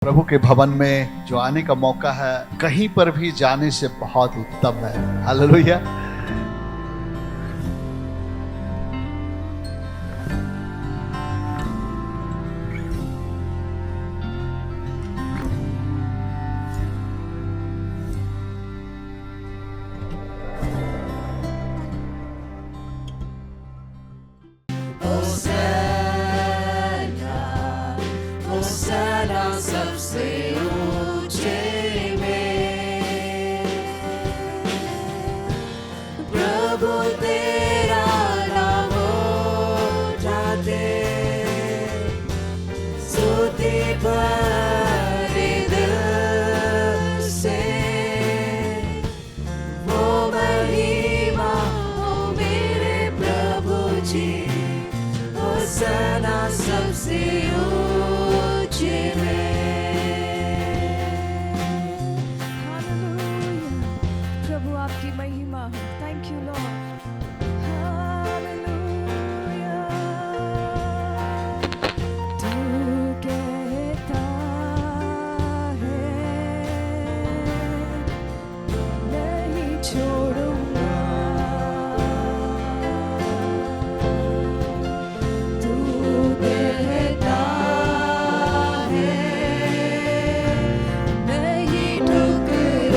प्रभु के भवन में जो आने का मौका है, कहीं पर भी जाने से बहुत उत्तम है। हालेलुया। सबसे ऊंचे में प्रभु तेरा नाम उठाते, स्तुति भरे दिल से वो महिमा हो मेरे प्रभु जी, होसना सबसे ऊंचे में। आपकी महिमा हो। Thank you Lord. हालेलुया। तू कहता है नहीं छोड़ूंगा, तू कहता है नहीं ठुकराऊंगा,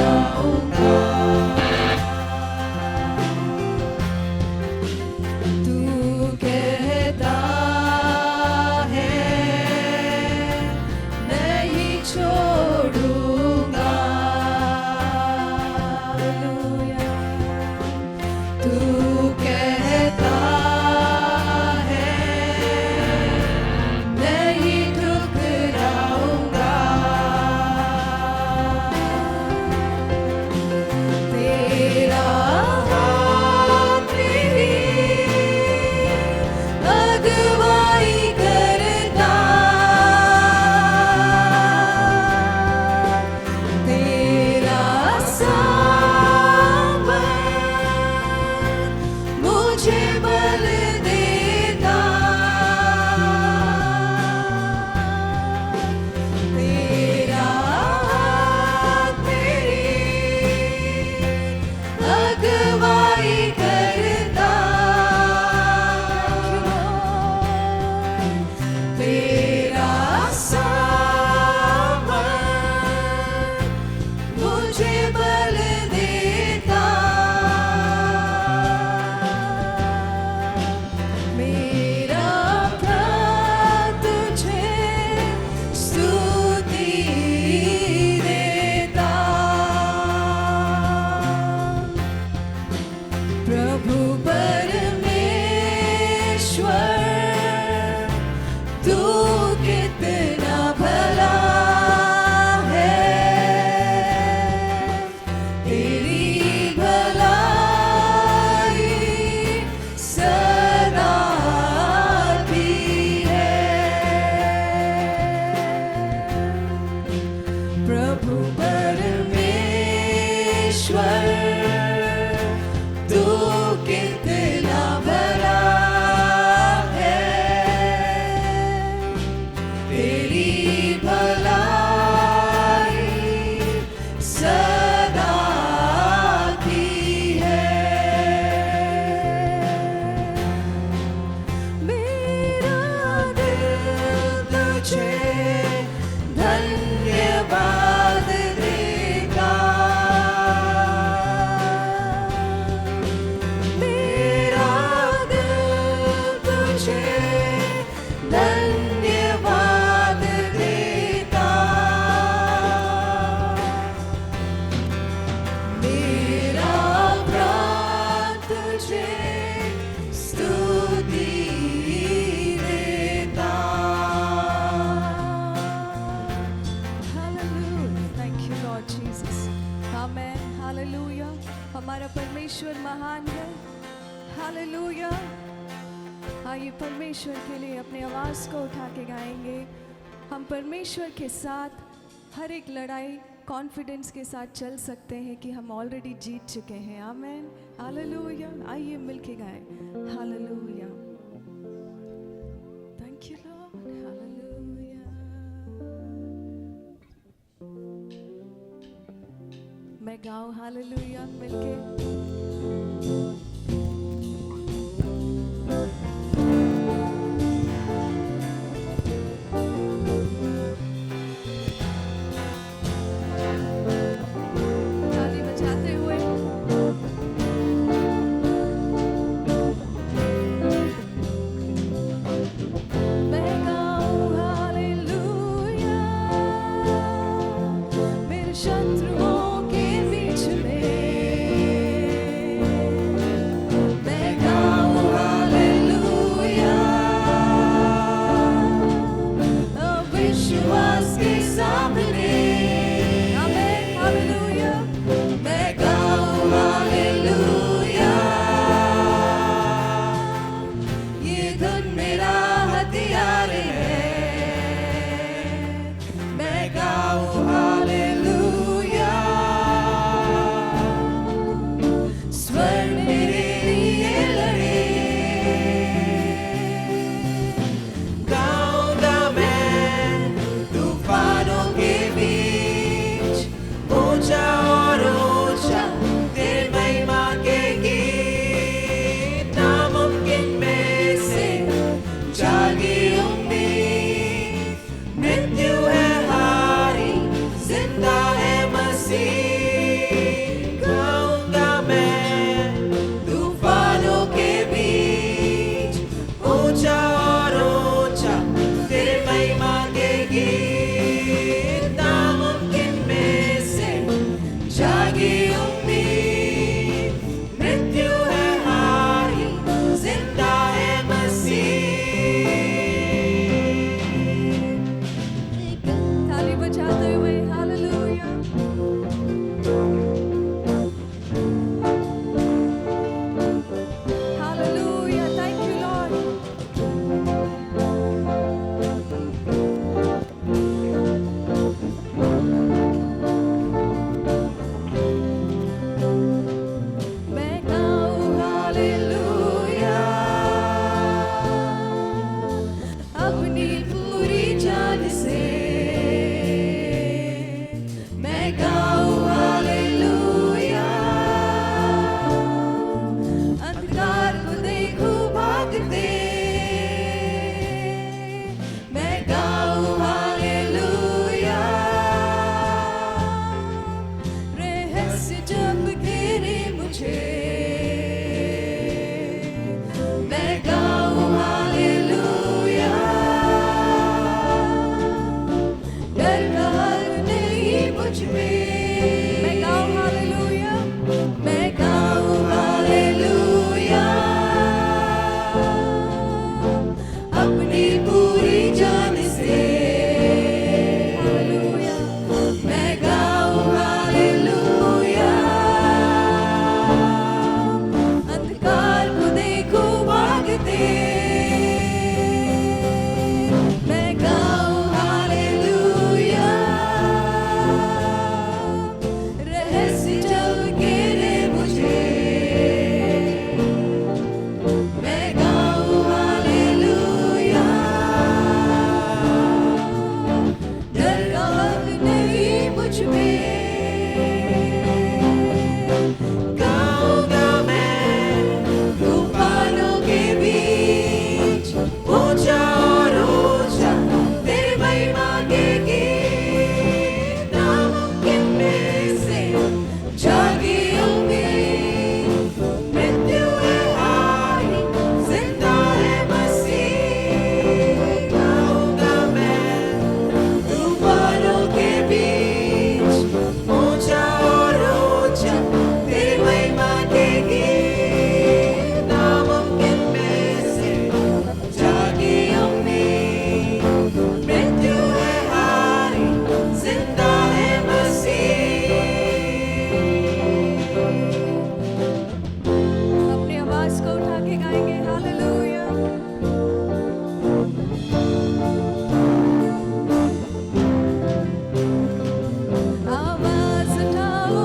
हमारा परमेश्वर महान है। हालेलुया। आइए परमेश्वर के लिए अपनी आवाज़ को उठा के गाएंगे। हम परमेश्वर के साथ हर एक लड़ाई कॉन्फिडेंस के साथ चल सकते हैं कि हम ऑलरेडी जीत चुके हैं। आमेन। हालेलुया। आइए मिलके गाएं। Hallelujah. Thank you Lord. Hallelujah. मैं गाऊं हालेलुया मिलके। ताली बजाते हुए मैं गाऊं हालेलुया मेरे शत्रुओं के बीच में। मैं गाऊं हालेलुया अविश्वास के सामने। आमीन हालेलुया मैं गाऊं हालेलुया ये धन मेरा हथियार है। मैं गाऊं हालेलुया स्वर मेरे लिए लड़े। गाऊंगा मैं तूफानों के बीच ऊंचा और ऊंचा तेरे महिमा के गीत। नामुमकिन में से जागी उम्मीद। मृत्यु है हारी जिंदा है मसीह। गाऊंगा मैं तूफानों के बीच ऊंचा और ऊंचा तेरे महिमा के गीत। नामुमकिन में से जागी उम्मीद। मृत्यु है हारी जिंदा है मसीह। ताली बजाते हुए hallelujah. Hallelujah thank you Lord. मैं गाऊं हालेलुया अपनी पूरी जान से। मैं गाऊं हालेलुया अंधकार को देखूं भागते। मैं गाऊं हालेलुया रहस्य जब घेरे मुझे। मैं गाऊं हालेलुया डर का हर नहीं मुझ में। मैं गाऊं हालेलुया मैं गाऊं हालेलुया अपनी पूरी जान से। हालेलुया मैं गाऊं हालेलुया अंधकार को देखूं भागते। मैं गाऊं हालेलुया रहस्य जब घेरे मुझे। मैं गाऊं हालेलुया डर का हक नहीं मुझ में। गाऊंगा मैं तूफानों के बीच ऊंचा और ऊंचा तेरे महिमा के गीत। नामुमकिन में से जागी उम्मीद। मृत्यु है हारी जिंदा है मसीह। गाऊंगा मैं तूफानों के बीच ऊंचा और ऊंचा तेरे महिमा के गीत। नामुमकिन में से जागी उम्मीद। मृत्यु है हारी जिंदा है मसीह। अपनी आवाज को उठा के गाएंगे हालेलुया। आवाज उठाओ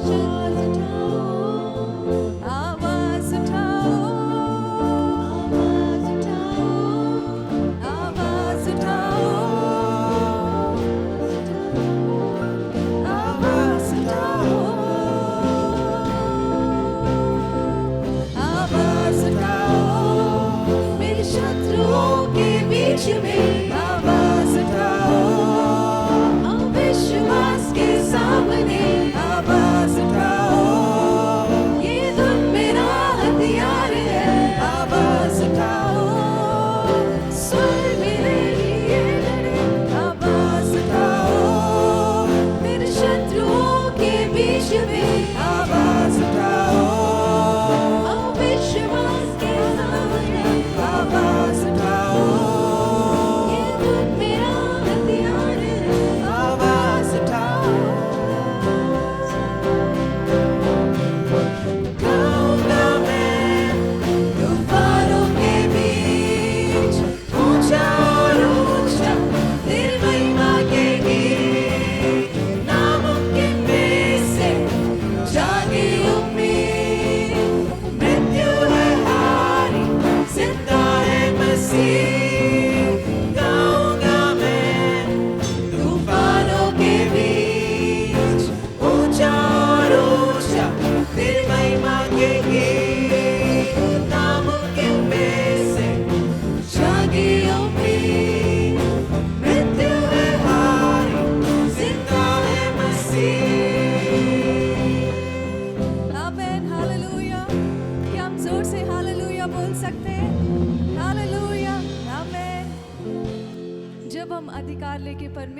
आवाज उठाओ आवाज उठाओ आवाज उठाओ आवाज उठाओ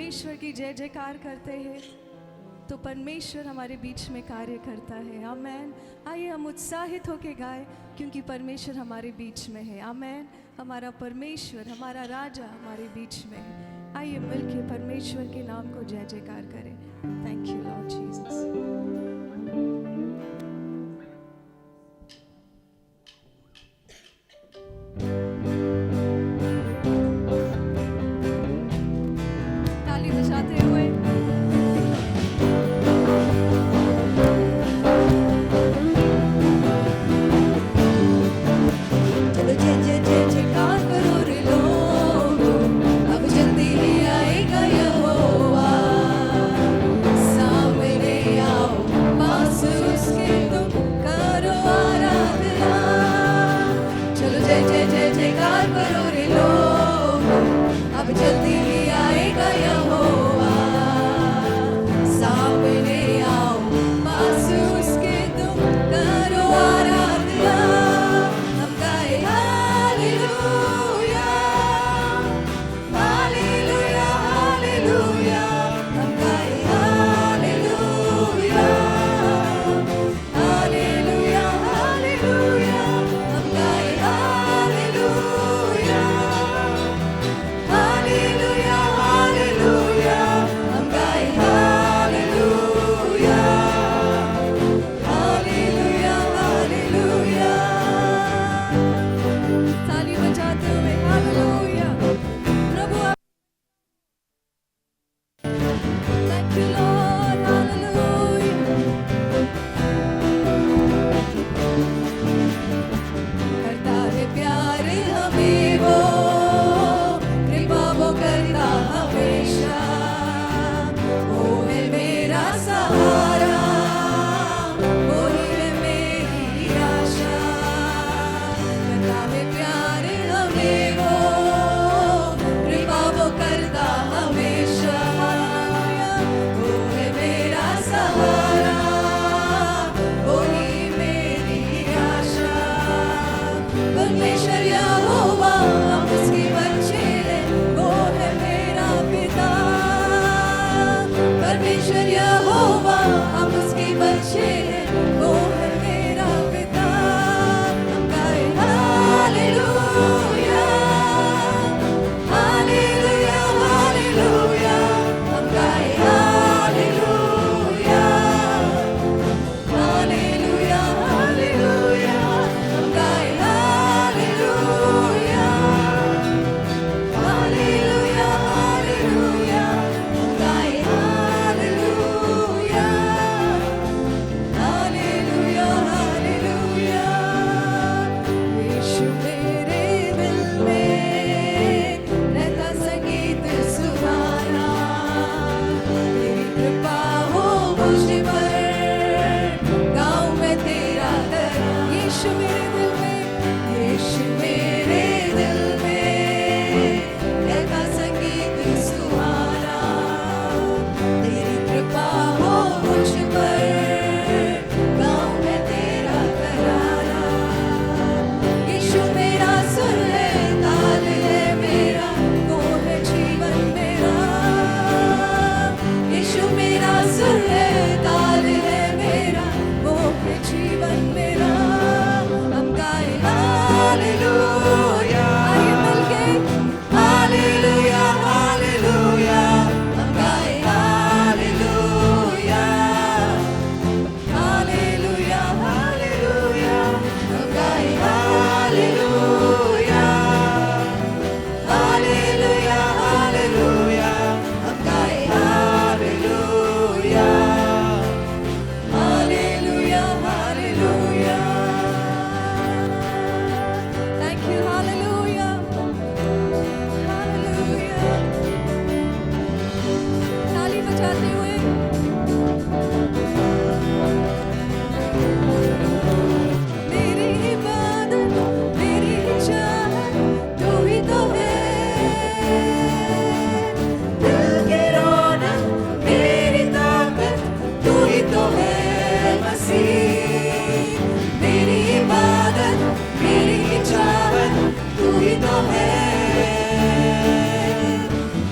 परमेश्वर की जय जयकार करते हैं तो परमेश्वर हमारे बीच में कार्य करता है। आमेन। आइए हम उत्साहित होके गाएं क्योंकि परमेश्वर हमारे बीच में है। आमेन। हमारा परमेश्वर, हमारा राजा हमारे बीच में है। आइए मिलके परमेश्वर के नाम को जय जयकार करें। Thank you Lord Jesus. ताली बजाते हुए चलो जय जय जय जयकार करो रे लोगो, अब जल्दी ही आएगा यहोवा। सामने आओ, पास उसके तुम करो आराधना। चलो जय जय जय जयकार करो रे लोगो, अब जल्दी ही आएगा यहोवा। सामने आओ, पास उसके तुम करो आराधना। हम गाए हालेलुया, हालेलुया, हालेलुया। हम गाए हालेलुया, हालेलुया, हालेलुया। हम गाए हालेलुया, हालेलुया, हालेलुया। हम गाए हालेलुया, हालेलुया, हालेलुया। ताली बजाते हुए हालेलुया। प्रभु आप थैंक यू लॉर्ड। हालेलुया। करता है प्यार हमें वो, कृपा वो करता हमेशा। वो है मेरा सहारा, वो ही है मेरी आशा। करता है प्यार हमें वो, कृपा वो करता हमेशा। वो है मेरा सहारा, वो ही मेरी आशा। परमेश्वर यहोवा, हम उसके बच्चे हैं, वो है मेरा पिता। परमेश्वर यहोवा, हम उसके बच्चे हैं, वो है मेरा पिता। हम गाए हालेलुया, हालेलुया, हालेलुया। हम गाए हालेलुया, हालेलुया, हालेलुया। हम गाए हालेलुया, हालेलुया, हालेलुया। हम गाए हालेलुया, हालेलुया, हालेलुया। यीशु मेरे दिल में रहता संगीत सुहाना। तेरी कृपा हो मुझ पर, गाऊं मैं तेरा तराना। यीशु मेरे दिल में, यीशु मेरे दिल में रहता संगीत सुहाना। तेरी कृपा हो मुझ पर, गाऊं मैं तेरा तराना। यीशु मेरा सुर है, ताल है मेरा, वो है जीवन मेरा। यीशु मेरा सुर है, ताल है मेरा, वो है जीवन मेरा। हम गाए हालेलुया, आइए मिलके हालेलुया, हालेलुया। हम गाए हालेलुया, हालेलुया, हालेलुया। हम गाए हालेलुया, हालेलुया, हालेलुया। हम गाए hallelujah, hallelujah, hallelujah. Thank you. Hallelujah, hallelujah. ताली बजाते हुए मेरी इबादत, मेरी चाहत तू ही तो है। दिल की रौनक, मेरी ताकत तू ही तो है मसीह। मेरी इबादत, मेरी चाहत तू ही तो है।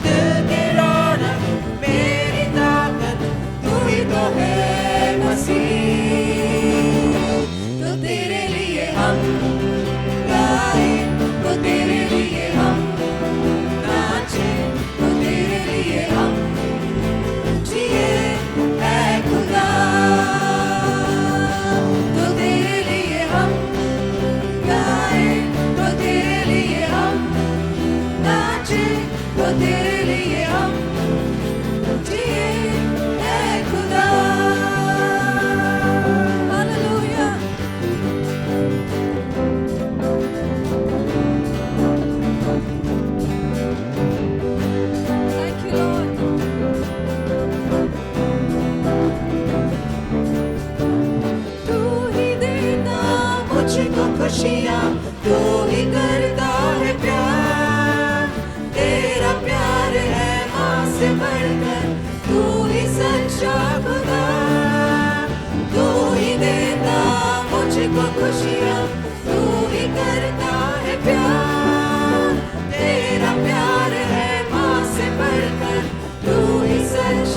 दिल की रौनक,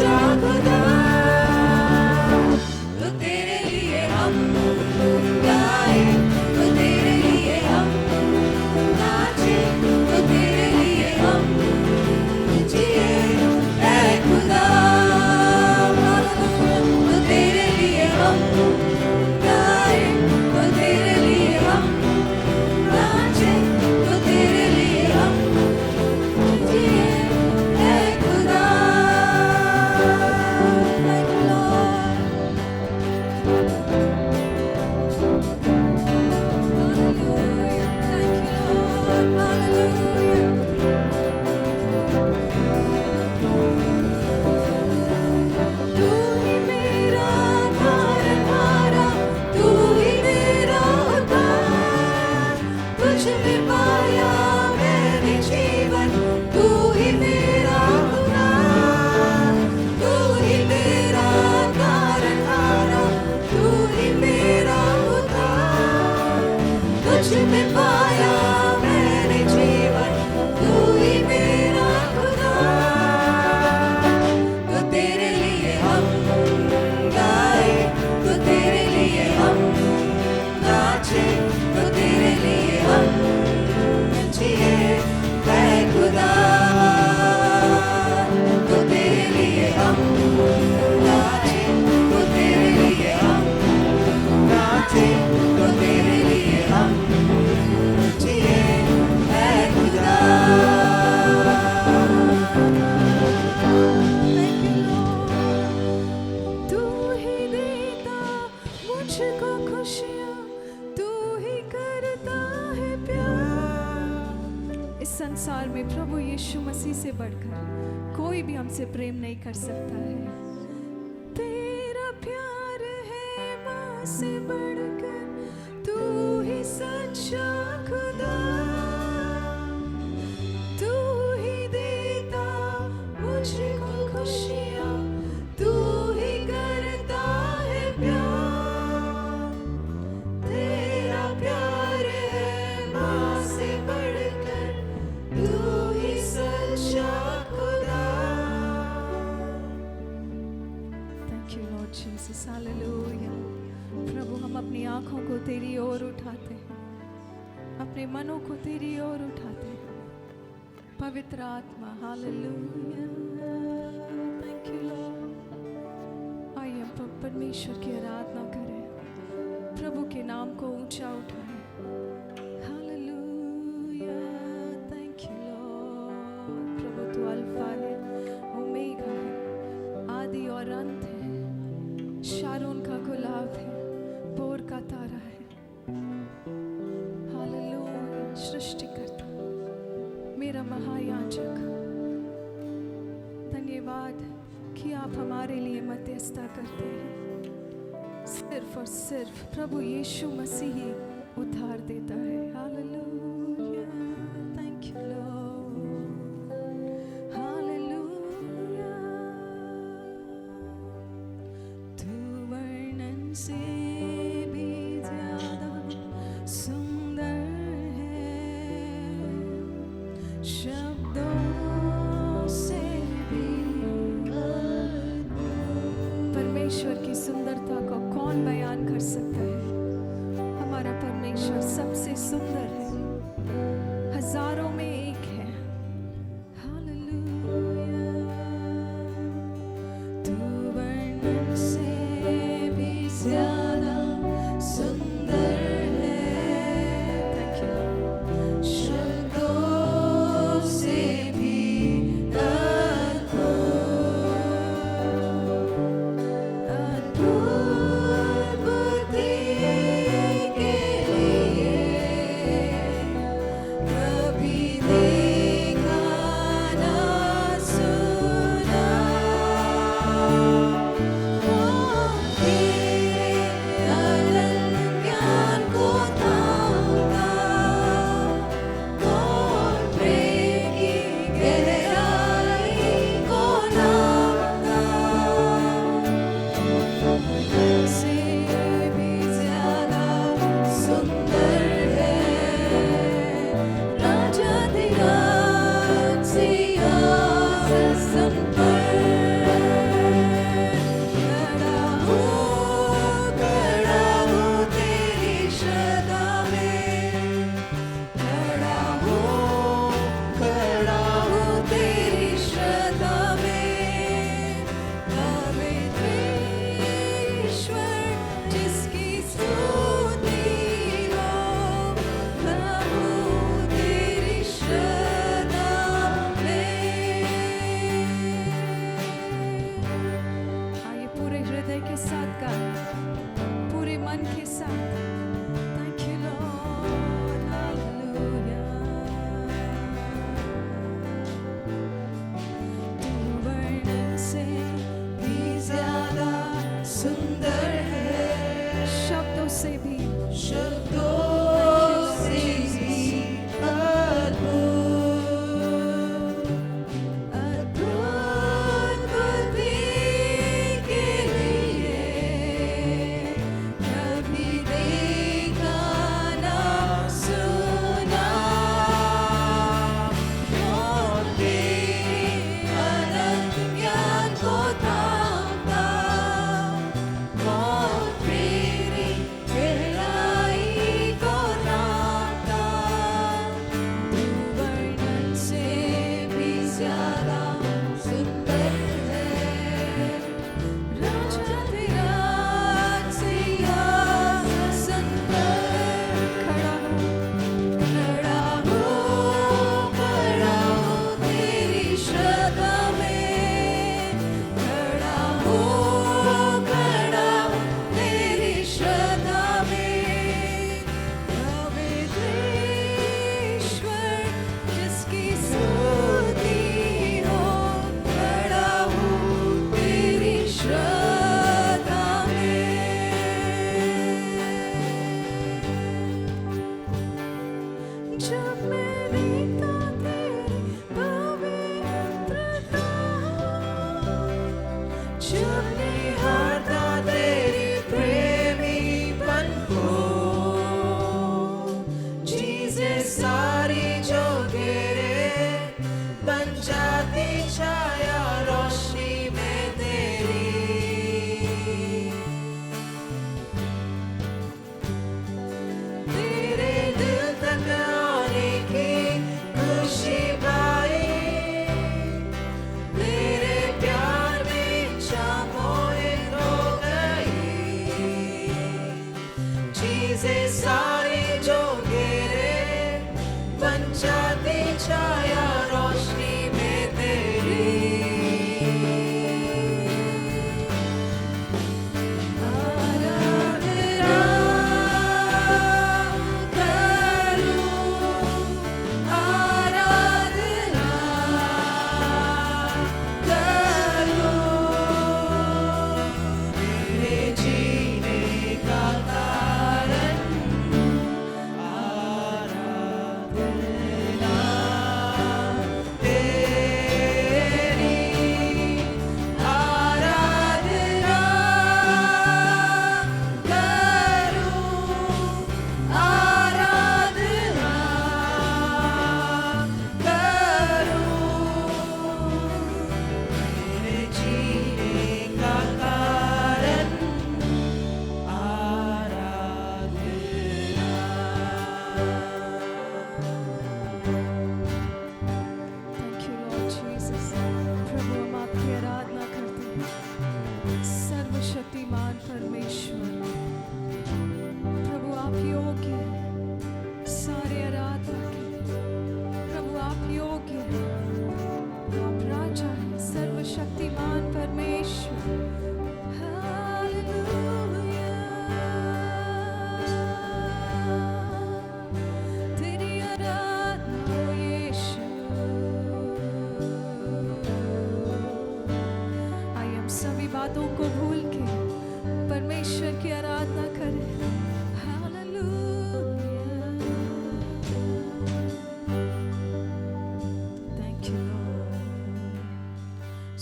सच्चा खुदा, तो तेरे लिए हम गाए, तो तेरे लिए हम नाचे, तो तेरे लिए हम जिए ऐ खुदा। तो तेरे लिए हम गाए, तो तेरे लिए हम नाचे, तो तेरे लिए हम जिए ऐ खुदा। Thank you, Lord. Hallelujah. Thank you, Lord. Hallelujah. तू ही मेरा तारहारा, तू ही मेरा उद्धार, तुझ में पाया मैंने जीवन, तू ही मेरा खुदा, तू ही मेरा तारहारा, तू ही मेरा उद्धार, तुझ में पाया मैंने जीवन, तू ही मेरा खुदा। तो तेरे लिए हम गाए, तो तेरे लिए हम नाचे, तो तेरे लिए हम जिए ऐ खुदा। तो तेरे लिए हम गाए, तो तेरे लिए हम नाचे, तो तेरे लिए हम जिए ऐ खुदा। Thank you, Lord. तू ही देता मुझको खुशियाँ, तू ही करता है प्यार। इस संसार में प्रभु यीशु मसीह से बढ़कर कोई भी हमसे प्रेम नहीं कर सकता है। तेरा प्यार है माँ से बढ़कर, तू ही सच्चा खुदा, तू ही देता मुझको खुशियाँ, तू ही करता है प्यार। तेरा प्यार है माँ से बढ़कर, तू ही सच्चा खुदा। Thank you, Lord Jesus. Hallelujah. प्रभु, हम अपनी आंखों को तेरी ओर उठाते हैं, अपने मनों को तेरी ओर उठाते हैं। पवित्र आत्मा, हालेलुया। Thank you Lord. आइए हम परमेश्वर की आराधना करें, प्रभु के नाम को ऊंचा उठाएं। हालेलुया। Thank you Lord. प्रभु तू अल्फा है, ओमेगा है, आदि और अंत है, शारोन का गुलाब है, बोर का तारा है। हालेलुया। सृष्टिकर्ता, मेरा महायाजक, धन्यवाद कि आप हमारे लिए मध्यस्थता करते हैं। सिर्फ और सिर्फ प्रभु यीशु मसीह ही उद्धार देता है। Hallelujah. Thank you Lord. Hallelujah. तू वर्णन से भी ज्यादा सुंदर है, शब्दों से भी परमेश्वर की सुंदरता को कौन बयान कर सकता है। हमारा परमेश्वर सबसे सुंदर है, हजारों में एक है। हालेलुया। तू वर्णन से भी ज्यादा सुंदर है। Thank you. शब्दों से भी अद्भुत बुद्धि के लिए कभी परमेश्वर, प्रभु आप योग्य हैं सारे आराधना के। प्रभु आप योग्य हैं, आप राजा हैं, सर्वशक्तिमान परमेश्वर। हालेलुया, तेरी आराधना हो यीशु। आइए हम सभी बातों को भूल के परमेश्वर की आराधना करें। Hallelujah, thank you Lord.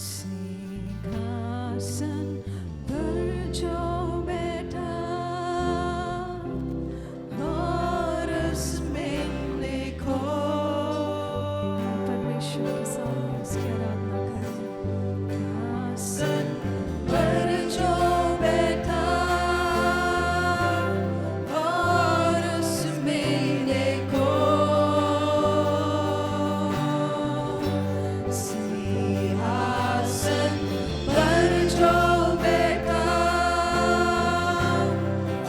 सिंहासन पर जो बैठा और उसमें देखो, परमेश्वर के सामने उसकी आराधना करें। सिंहासन पर जो बैठा और उसमें देखो, सिंहासन पर जो बैठा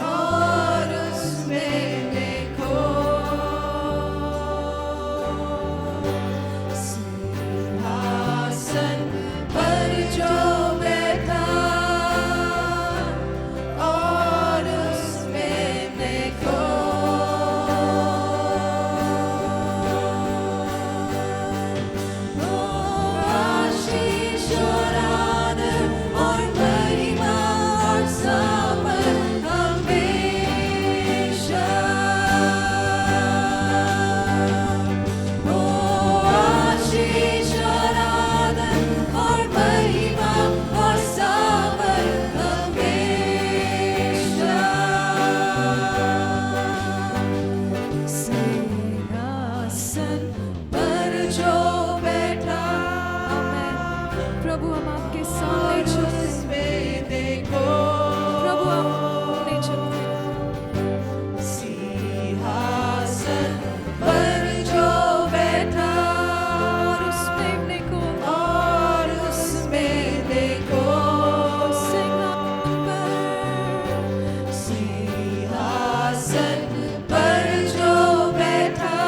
और उसमें देखो, सिंहासन पर जो बैठा और उसमें देखो, ओ आशीष और आदर और महिमा और सामर हमेशा, ओ आशीष और आदर और महिमा और सामर हमेशा, सिंहासन पर जो बैठा। आमेन। प्रभु हम आपके सामने झुकते देखो, प्रभु हम अपने झुकते, सिंहासन पर जो बैठा और उसमें देखो, और उसमें देखो, सिंहासन पर जो बैठा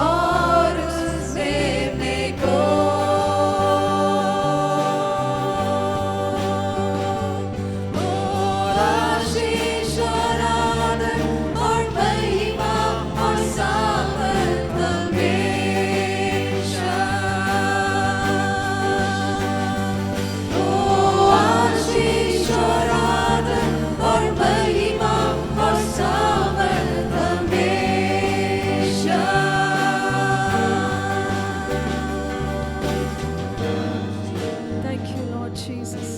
और उसमें देखो, आशीष और आदर और महिमा और सामर्थ हमेशा, ओ आशीष और आदर और महिमा और सामर्थ हमेशा। Thank you, Lord Jesus.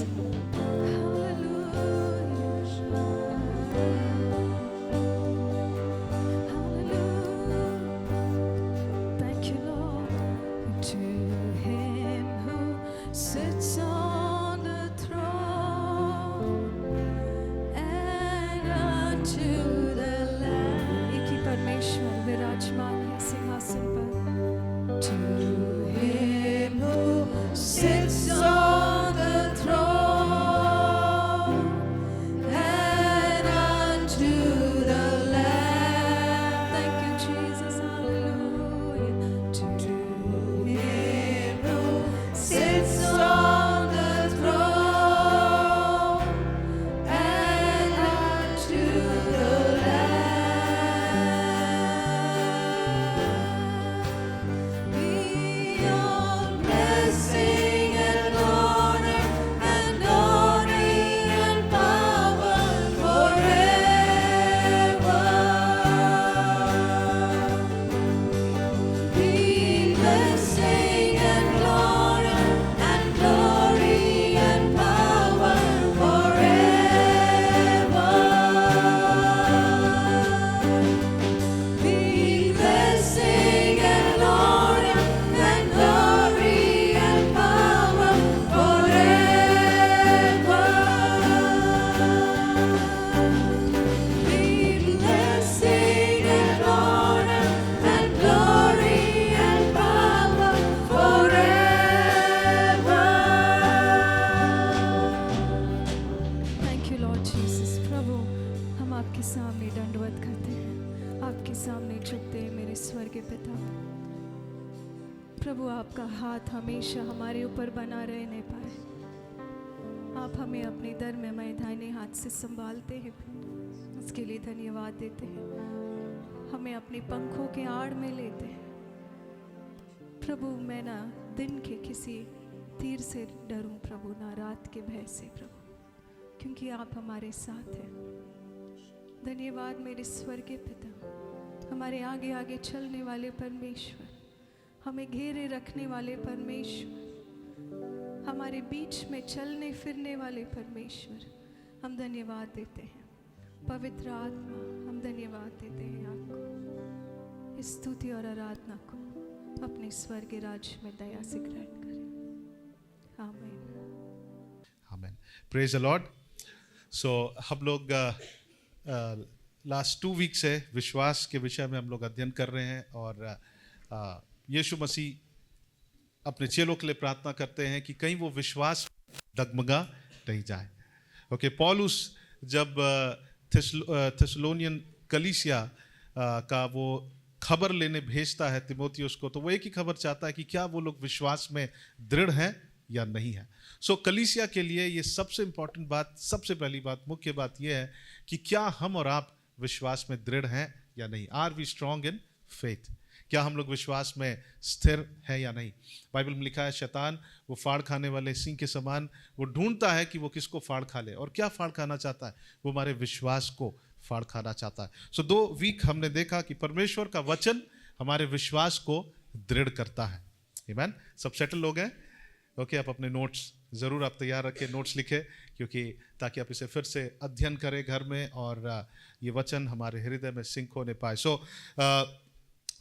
Thank you, Lord. To him who sits on the throne and unto the Lamb, एक ही परमेश्वर विराजमान है सिंहासन पर। To him who sits on the throne and unto the Lamb. Thank you, Jesus. Hallelujah. To him who sits on the आपका हाथ हमेशा हमारे ऊपर बना रहने पाए। आप हमें अपने दरमियाने दाहिने हाथ से संभालते हैं, उसके लिए धन्यवाद देते हैं। हमें अपने पंखों के आड़ में लेते हैं। प्रभु, मैं ना दिन के किसी तीर से डरूं प्रभु, ना रात के भय से प्रभु, क्योंकि आप हमारे साथ हैं। धन्यवाद मेरे स्वर्गीय पिता, हमारे आगे आगे चलने वाले परमेश्वर, हमें घेरे रखने वाले परमेश्वर, हमारे बीच में चलने फिरने वाले परमेश्वर, हम धन्यवाद देते हैं। पवित्र आत्मा, हम धन्यवाद देते हैं आपको। इस स्तुति और आराधना को अपने स्वर्गीय राज्य में दया से ग्रहण करें। आमीन। आमीन। Praise the Lord. सो हम लोग लास्ट 2 वीक से विश्वास के विषय में हम लोग अध्ययन कर रहे हैं और यीशु मसीह अपने चेलों के लिए प्रार्थना करते हैं कि कहीं वो विश्वास डगमगा नहीं जाए। ओके, पौलुस जब थिस्सलुनीन कलीसिया का वो खबर लेने भेजता है तिमोथियुस को, तो वो एक ही खबर चाहता है कि क्या वो लोग विश्वास में दृढ़ हैं या नहीं है। सो कलीसिया के लिए ये सबसे इंपॉर्टेंट बात, सबसे पहली बात, मुख्य बात ये है कि क्या हम और आप विश्वास में दृढ़ हैं या नहीं। Are we strong in faith? क्या हम लोग विश्वास में स्थिर हैं या नहीं। बाइबल में लिखा है शैतान वो फाड़ खाने वाले सिंह के समान वो ढूंढता है कि वो किसको फाड़ खा ले। और क्या फाड़ खाना चाहता है? वो हमारे विश्वास को फाड़ खाना चाहता है। सो 2 वीक हमने देखा कि परमेश्वर का वचन हमारे विश्वास को दृढ़ करता है। आमीन। सब सेटल हो गए? ओके, आप अपने नोट्स ज़रूर आप तैयार रखें, नोट्स लिखें, क्योंकि ताकि आप इसे फिर से अध्ययन करें घर में और ये वचन हमारे हृदय में सिंक होने पाए। सो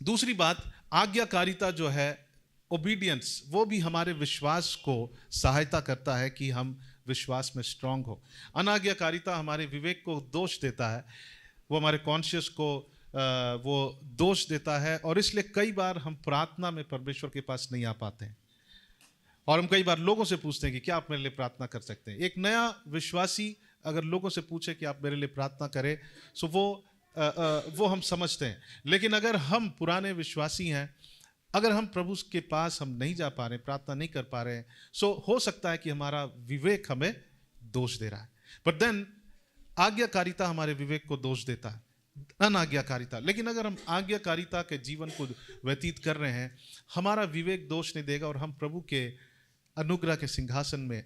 दूसरी बात, आज्ञाकारिता जो है, ओबीडियंस, वो भी हमारे विश्वास को सहायता करता है कि हम विश्वास में स्ट्रांग हो। अनाज्ञाकारिता हमारे विवेक को दोष देता है, वो हमारे कॉन्शियस को वो दोष देता है, और इसलिए कई बार हम प्रार्थना में परमेश्वर के पास नहीं आ पाते हैं। और हम कई बार लोगों से पूछते हैं कि क्या आप मेरे लिए प्रार्थना कर सकते हैं। एक नया विश्वासी अगर लोगों से पूछे कि आप मेरे लिए प्रार्थना करें, सो वो हम समझते हैं। लेकिन अगर हम पुराने विश्वासी हैं, अगर हम प्रभु के पास हम नहीं जा पा रहे, प्रार्थना नहीं कर पा रहे हैं, सो हो सकता है कि हमारा विवेक हमें दोष दे रहा है। बट देन आज्ञाकारिता हमारे विवेक को दोष देता है, अनाज्ञाकारिता। लेकिन अगर हम आज्ञाकारिता के जीवन को व्यतीत कर रहे हैं, हमारा विवेक दोष नहीं देगा और हम प्रभु के अनुग्रह के सिंहासन में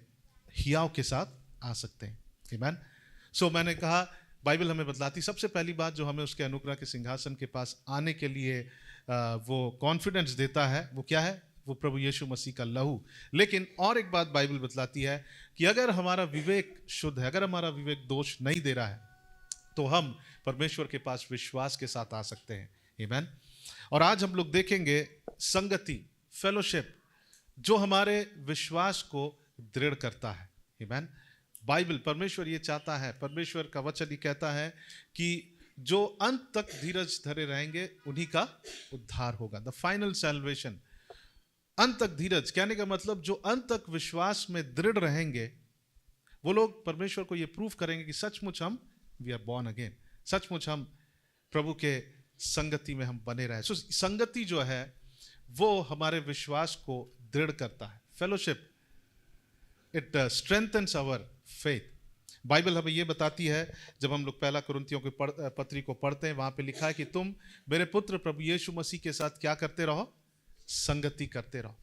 हियाव के साथ आ सकते हैं। आमीन। सो मैंने कहा बाइबल हमें बतलाती, सबसे पहली बात जो हमें उसके अनुग्रह के सिंहासन के पास आने के लिए वो कॉन्फिडेंस देता है, वो क्या है? वो प्रभु यीशु मसीह का लहू। लेकिन और एक बात बाइबल बतलाती है कि अगर हमारा विवेक शुद्ध है, अगर हमारा विवेक दोष नहीं दे रहा है, तो हम परमेश्वर के पास विश्वास के साथ आ सकते हैं। आमीन। और आज हम लोग देखेंगे संगति, फेलोशिप, जो हमारे विश्वास को दृढ़ करता है। आमीन। बाइबल, परमेश्वर ये चाहता है, परमेश्वर का वचन ये कहता है कि जो अंत तक धीरज धरे रहेंगे उन्हीं का उद्धार होगा। The final salvation. अंत तक धीरज कहने का मतलब जो अंत तक विश्वास में दृढ़ रहेंगे वो लोग परमेश्वर को ये प्रूफ करेंगे कि सचमुच हम वी आर बॉर्न अगेन, सचमुच हम प्रभु के संगति में हम बने रहे। सो संगति जो है वो हमारे विश्वास को दृढ़ करता है। Fellowship, it strengthens our faith. Bible हमें ये बताती है, जब हम लोग पहला कुरिन्थियों के पत्री को पढ़ते हैं, वहां पे लिखा है कि तुम मेरे पुत्र प्रभु यीशु मसीह के साथ क्या करते रहो? संगति करते रहो।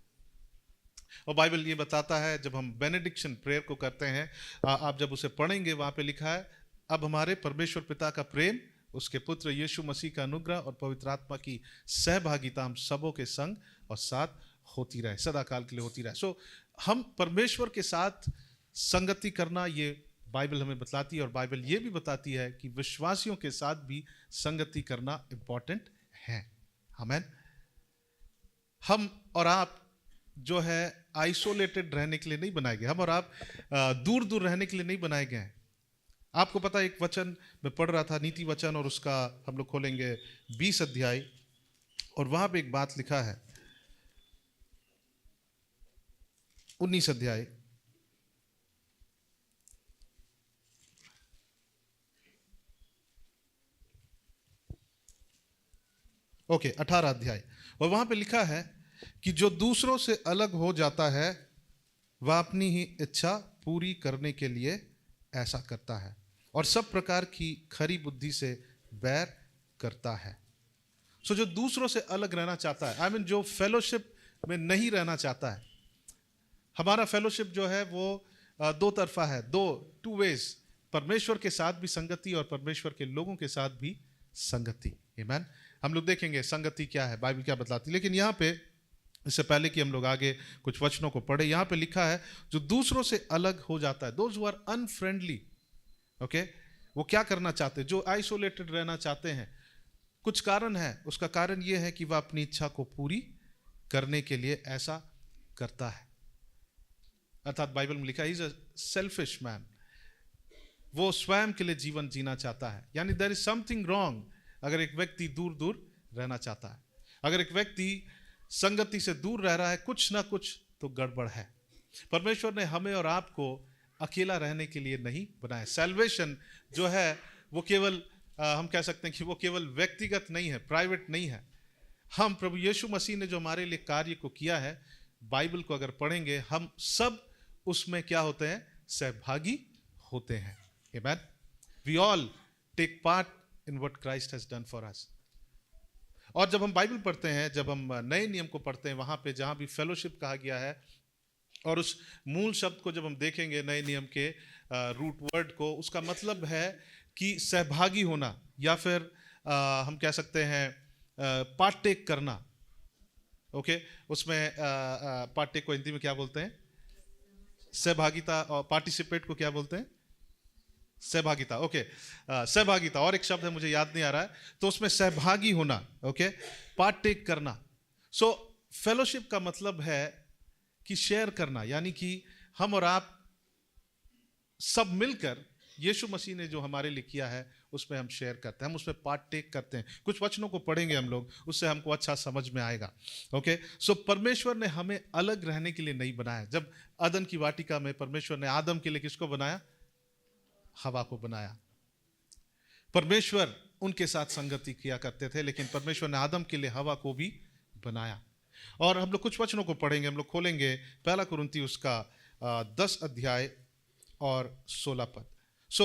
और बाइबल ये बताता है, जब हम बेनेडिक्शन प्रेयर को करते हैं, आप जब उसे पढ़ेंगे, वहां पे लिखा है, अब हमारे परमेश्वर पिता का प्रेम, उसके पुत्र यीशु मसीह का अनुग्रह और पवित्र आत्मा की सहभागिता हम सबों के संग और साथ होती रहे, सदा काल के लिए होती रहे। सो हम परमेश्वर के साथ संगति करना, ये बाइबल हमें बतलाती है। और बाइबल ये भी बताती है कि विश्वासियों के साथ भी संगति करना इंपॉर्टेंट है। आमीन। हम और आप जो है आइसोलेटेड रहने के लिए नहीं बनाए गए, हम और आप दूर दूर रहने के लिए नहीं बनाए गए हैं। आपको पता है, एक वचन मैं पढ़ रहा था, नीति वचन, और उसका हम लोग खोलेंगे 20 अध्याय, और वहां पे एक बात लिखा है, 19 अध्याय ओके 18 अध्याय, और वहां पे लिखा है कि जो दूसरों से अलग हो जाता है वह अपनी ही इच्छा पूरी करने के लिए ऐसा करता है और सब प्रकार की खरी बुद्धि से बैर करता है। सो जो दूसरों से अलग रहना चाहता है, आई मीन जो फेलोशिप में नहीं रहना चाहता है, हमारा फेलोशिप जो है वो दो तरफा है, टू वेज, परमेश्वर के साथ भी संगति और परमेश्वर के लोगों के साथ भी संगति। आमीन। हम लोग देखेंगे संगति क्या है, बाइबल क्या बतलाती है। लेकिन यहाँ पे इससे पहले कि हम लोग आगे कुछ वचनों को पढ़े, यहाँ पे लिखा है जो दूसरों से अलग हो जाता है, those who are unfriendly, okay, वो क्या करना चाहते हैं, जो आइसोलेटेड रहना चाहते हैं। कुछ कारण है, उसका कारण ये है कि वह अपनी इच्छा को पूरी करने के लिए ऐसा करता है। अर्थात बाइबल में लिखा है, he is a selfish man, वो स्वयं के लिए जीवन जीना चाहता है। यानी देयर इज समथिंग रॉन्ग अगर एक व्यक्ति दूर दूर रहना चाहता है, अगर एक व्यक्ति संगति से दूर रह रहा है, कुछ ना कुछ तो गड़बड़ है। परमेश्वर ने हमें और आपको अकेला रहने के लिए नहीं बनाया। सैल्वेशन जो है वो केवल हम कह सकते हैं कि वो केवल व्यक्तिगत नहीं है, प्राइवेट नहीं है। हम प्रभु यीशु मसीह ने जो हमारे लिए कार्य को किया है, बाइबल को अगर पढ़ेंगे, हम सब उसमें क्या होते हैं, सहभागी होते हैं। आमीन। We all take part in what Christ has done for us. और जब हम बाइबल पढ़ते हैं, जब हम नए नियम को पढ़ते हैं, वहां पे जहां भी फेलोशिप कहा गया है, और उस मूल शब्द को जब हम देखेंगे नए नियम के रूट वर्ड को, उसका मतलब है कि सहभागी होना, या फिर हम कह सकते हैं पार्टेक करना। ओके, उसमें पार्टेक को हिंदी में क्या बोलते हैं, सहभागिता, और पार्टिसिपेट को क्या बोलते हैं, सहभागिता। ओके, सहभागिता, और एक शब्द है मुझे याद नहीं आ रहा है, तो उसमें सहभागी होना, ओके, पार्टेक करना। सो फेलोशिप का मतलब है कि शेयर करना, यानी कि हम और आप सब मिलकर यीशु मसीह ने जो हमारे लिए किया है उसमें हम शेयर करते हैं, हम उसमें पार्टेक करते हैं। कुछ वचनों को पढ़ेंगे हम लोग, उससे हमको अच्छा समझ में आएगा। ओके, सो परमेश्वर ने हमें अलग रहने के लिए नहीं बनाया। जब अदन की वाटिका में परमेश्वर ने आदम के लिए किसको बनाया, हवा को बनाया। परमेश्वर उनके साथ संगति किया करते थे, लेकिन परमेश्वर ने आदम के लिए हवा को भी बनाया। और हम लोग कुछ वचनों को पढ़ेंगे, हम लोग खोलेंगे पहला कुरिन्थी उसका 10 अध्याय और 16 पद। सो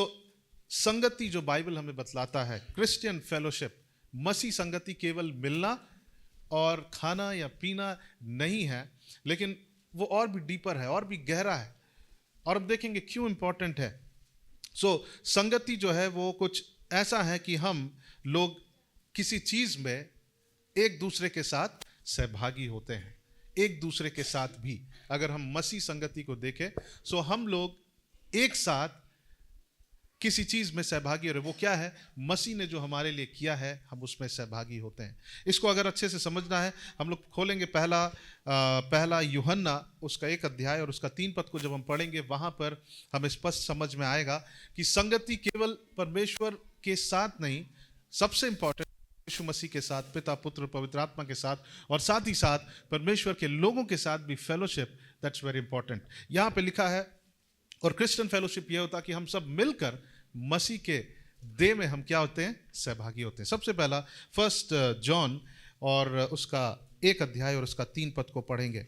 संगति जो बाइबल हमें बतलाता है, क्रिश्चियन फेलोशिप, मसीह संगति केवल मिलना और खाना या पीना नहीं है, लेकिन वो और भी डीपर है, और भी गहरा है, और हम देखेंगे क्यों इंपॉर्टेंट है। सो संगति जो है वो कुछ ऐसा है कि हम लोग किसी चीज में एक दूसरे के साथ सहभागी होते हैं, एक दूसरे के साथ भी। अगर हम मसीह संगति को देखें, सो हम लोग एक साथ किसी चीज में सहभागी हो रहे। वो क्या है, मसीह ने जो हमारे लिए किया है, हम उसमें सहभागी होते हैं। इसको अगर अच्छे से समझना है, हम लोग खोलेंगे पहला यूहन्ना उसका 1 अध्याय और उसका 3 पद को जब हम पढ़ेंगे, वहां पर हमें स्पष्ट समझ में आएगा कि संगति केवल परमेश्वर के साथ नहीं, सबसे इंपॉर्टेंट यीशु मसीह के साथ, पिता, पुत्र, पवित्र आत्मा के साथ, और साथ ही साथ परमेश्वर के लोगों के साथ भी फेलोशिप, दैट्स वेरी इंपॉर्टेंट। यहाँ पे लिखा है, और क्रिश्चियन फेलोशिप यह होता है कि हम सब मिलकर मसीह के देह में हम क्या होते हैं, सहभागी होते हैं। सबसे पहला 1 जॉन और उसका 1 अध्याय और उसका 3 पद को पढ़ेंगे।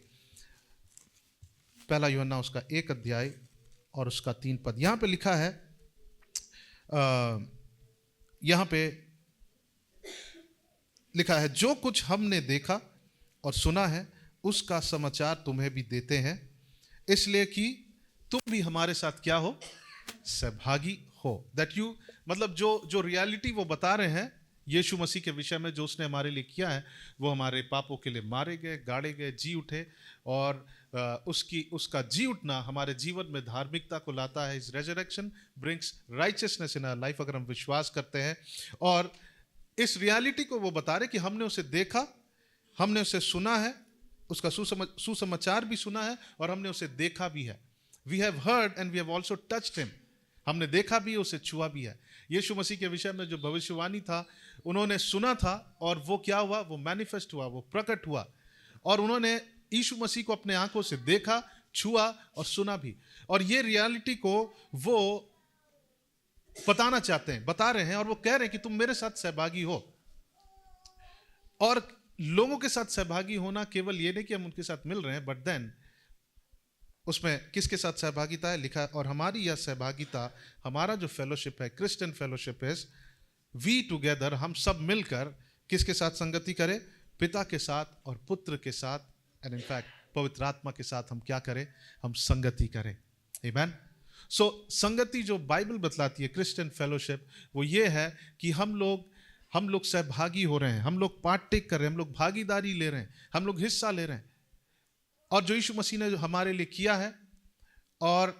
पहला यूहन्ना उसका 1 अध्याय और उसका 3 पद। यहाँ पे लिखा है, यहाँ पे लिखा है, जो कुछ हमने देखा और सुना है उसका समाचार तुम्हें भी देते हैं, इसलिए कि तुम भी हमारे साथ क्या हो, सहभागी हो। दैट यू, मतलब जो रियलिटी वो बता रहे हैं यीशु मसीह के विषय में, जो उसने हमारे लिए किया है, वो हमारे पापों के लिए मारे गए, गाड़े गए, जी उठे, और उसका जी उठना हमारे जीवन में धार्मिकता को लाता है। His resurrection brings righteousness in our life, अगर हम विश्वास करते हैं। और इस रियलिटी को वो बता रहे कि हमने उसे देखा, हमने उसे सुना है, उसका सुसमाचार भी सुना है, और हमने उसे देखा भी है। We have heard and we have also touched him. हमने देखा भी, उसे छुआ भी है। यीशु मसीह के विषय में जो भविष्यवाणी था, उन्होंने सुना था, और वो क्या हुआ, वो मैनिफेस्ट हुआ, वो प्रकट हुआ, और उन्होंने यीशु मसीह को अपने आंखों से देखा, छुआ और सुना भी। और ये रियलिटी को वो बताना चाहते हैं, बता रहे हैं, और वो कह रहे हैं कि तुम मेरे साथ सहभागी हो। और लोगों के साथ सहभागी होना केवल ये नहीं कि हम उनके साथ मिल रहे हैं, बट देन उसमें किसके साथ सहभागिता है लिखा है, और हमारी यह सहभागिता, हमारा जो फेलोशिप है, christian fellowship is we together, हम सब मिलकर किसके साथ संगति करें? पिता के साथ और पुत्र के साथ, एंड इनफैक्ट पवित्र आत्मा के साथ हम क्या करें? हम संगति करें। आमीन। सो संगति जो बाइबल बतलाती है, क्रिश्चियन फेलोशिप, वो ये है कि हम लोग सहभागी हो रहे हैं, हम लोग पार्टेक कर रहे हैं, हम लोग भागीदारी ले रहे हैं, हम लोग हिस्सा ले रहे हैं, और जो यीशु मसीह ने जो हमारे लिए किया है और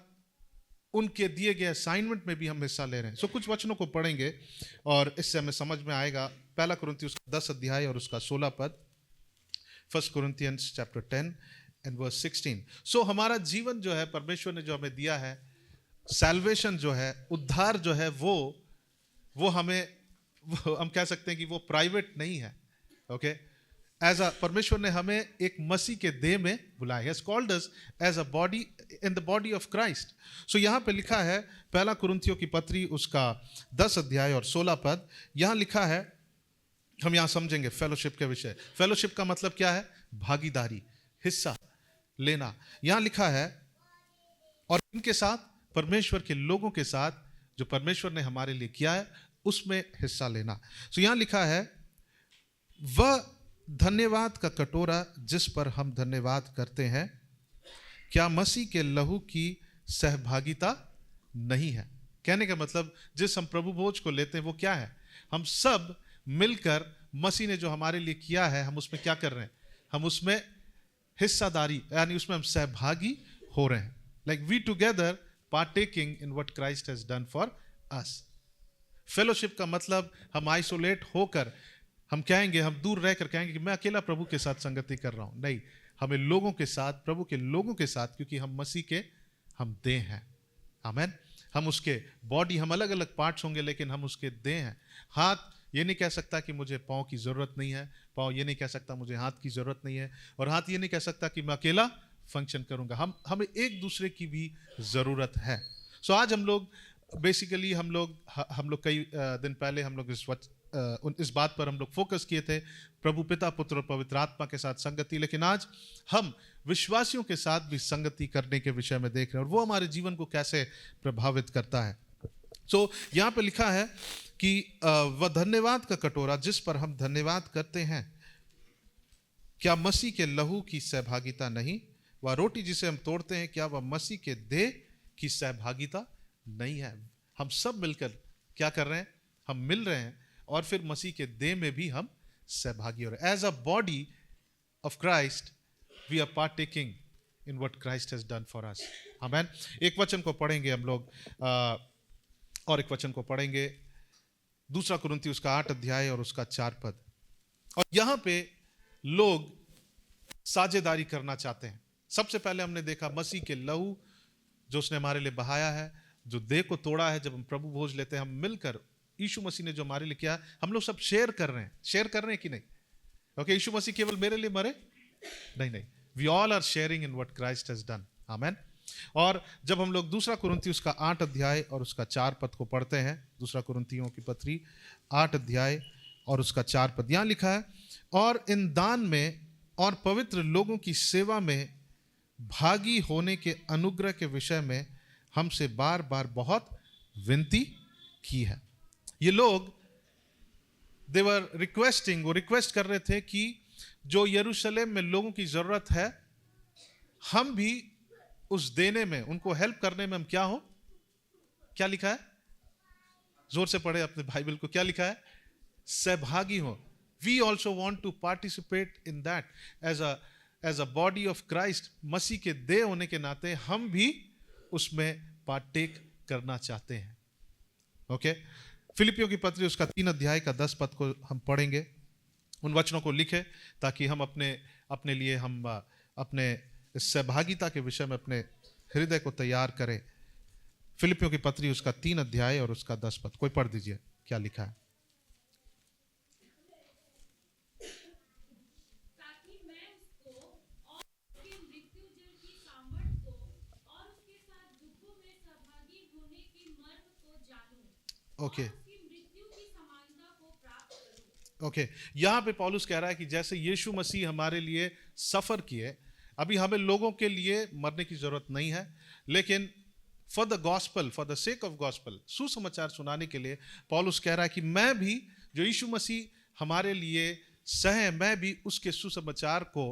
उनके दिए गए असाइनमेंट में भी हम हिस्सा ले रहे हैं। सो कुछ वचनों को पढ़ेंगे और इससे हमें समझ में आएगा। पहला कुरिन्थियों उसका 10 अध्याय और उसका 16 पद, 1 Corinthians chapter 10 and verse 16। सो हमारा जीवन जो है, परमेश्वर ने जो हमें दिया है, सैल्वेशन जो है, उद्धार जो है, वो हम कह सकते हैं कि वो प्राइवेट नहीं है। ओके, परमेश्वर ने हमें एक मसीह के देह में बुलाया, has called us as a body in the body of Christ. So यहाँ पे लिखा है, पहला कुरिन्थियों की पत्री उसका 10 अध्याय और 16 पद, यहाँ लिखा है, हम यहाँ समझेंगे फेलोशिप के विषय। फेलोशिप का मतलब क्या है? भागीदारी, हिस्सा लेना। यहाँ लिखा है, और इनके साथ, परमेश्वर के लोगों के साथ, जो परमेश्वर ने हमारे लिए किया है, उसमें हिस्सा लेना। सो यहाँ लिखा है, वह धन्यवाद का कटोरा जिस पर हम धन्यवाद करते हैं, क्या मसीह के लहू की सहभागिता नहीं है? कहने का मतलब, जिस हम प्रभु भोज को लेते हैं वो क्या है? हम सब मिलकर मसीह ने जो हमारे लिए किया है, हम उसमें क्या कर रहे हैं? हम उसमें हिस्सादारी, यानी उसमें हम सहभागी हो रहे हैं। Like we together partaking in what Christ has done for us. Fellowship का मतलब हम आइसोलेट होकर हम कहेंगे, हम दूर रहकर कहेंगे कि मैं अकेला प्रभु के साथ संगति कर रहा हूं। नहीं, हमें लोगों के साथ, प्रभु के लोगों के साथ, क्योंकि हम मसीह के हम देह हैं। आमीन। हम उसके बॉडी, हम अलग अलग पार्ट्स होंगे, लेकिन हम उसके देह हैं। हाथ ये नहीं कह सकता कि मुझे पाँव की जरूरत नहीं है, पाँव ये नहीं कह सकता मुझे हाथ की जरूरत नहीं है, और हाथ ये नहीं कह सकता कि मैं अकेला फंक्शन करूंगा। हमें एक दूसरे की भी जरूरत है। सो आज हम लोग बेसिकली हम लोग कई दिन पहले हम लोग इस बात पर हम लोग फोकस किए थे, प्रभु पिता, पुत्र और पवित्र आत्मा के साथ संगति। लेकिन आज हम विश्वासियों के साथ भी संगति करने के विषय में देख रहे हैं, और वो हमारे जीवन को कैसे प्रभावित करता है। सो यहाँ पे लिखा है कि वह धन्यवाद का कटोरा जिस पर हम धन्यवाद करते हैं, क्या मसीह के लहू की सहभागिता नहीं? वह रोटी जिसे हम तोड़ते हैं, क्या वह मसीह के देह की सहभागिता नहीं है? हम सब मिलकर क्या कर रहे हैं? हम मिल रहे हैं, और फिर मसीह के देह में भी हम सहभागी हो रहे हैं। As a body of Christ we are partaking in what Christ has done for us. आमीन। एक वचन को पढ़ेंगे हम लोग, और एक वचन को पढ़ेंगे, 2 कुरिन्थियों उसका 8 अध्याय और उसका 4 पद। और यहां पे लोग साझेदारी करना चाहते हैं। सबसे पहले हमने देखा मसीह के लहू जो उसने हमारे लिए बहाया है, जो देह को तोड़ा है। जब हम प्रभु भोज लेते हैं, हम मिलकर, यीशु मसीह ने जो हमारे लिए किया, हम लोग सब शेयर कर रहे हैं कि नहीं? ओके, यीशु मसीह केवल मेरे लिए मरे? नहीं, we all are sharing in what Christ has done. आमीन। और जब हम लोग 2 कुरिन्थियों उसका 8 अध्याय और उसका 4 पद को पढ़ते हैं, 2 कुरिन्थियों की पत्री 8 अध्याय और उसका 4 पद, यहाँ लिखा है, और इन दान में और पवित्र लोगों की सेवा में भागी होने के अनुग्रह के विषय में हमसे बार बार बहुत विनती की है। ये लोग देवर रिक्वेस्टिंग, वो रिक्वेस्ट कर रहे थे कि जो यरूशलेम में लोगों की जरूरत है, हम भी उस देने में, उनको हेल्प करने में हम क्या हो? क्या लिखा है? जोर से पढ़े अपने बाइबल को। क्या लिखा है? सहभागी हो। We also want to participate in that as a body of Christ. मसीह के देह होने के नाते हम भी उसमें पार्टेक करना चाहते हैं। ओके, फिलिपियों की पत्री उसका 3 अध्याय का 10 पद को हम पढ़ेंगे। उन वचनों को लिखे ताकि हम अपने लिए, हम अपने सहभागिता के विषय में अपने हृदय को तैयार करें। फिलिपियों की पत्री उसका 3 अध्याय और उसका 10 पद, कोई पढ़ दीजिए क्या लिखा है। ओके, ओके, यहाँ पे पौलुस कह रहा है कि जैसे यीशु मसीह हमारे लिए सफर किए, अभी हमें लोगों के लिए मरने की जरूरत नहीं है, लेकिन for the gospel, for the sake of gospel, सुसमाचार सुनाने के लिए पौलुस कह रहा है कि मैं भी, जो यीशु मसीह हमारे लिए सहे, मैं भी उसके सुसमाचार को,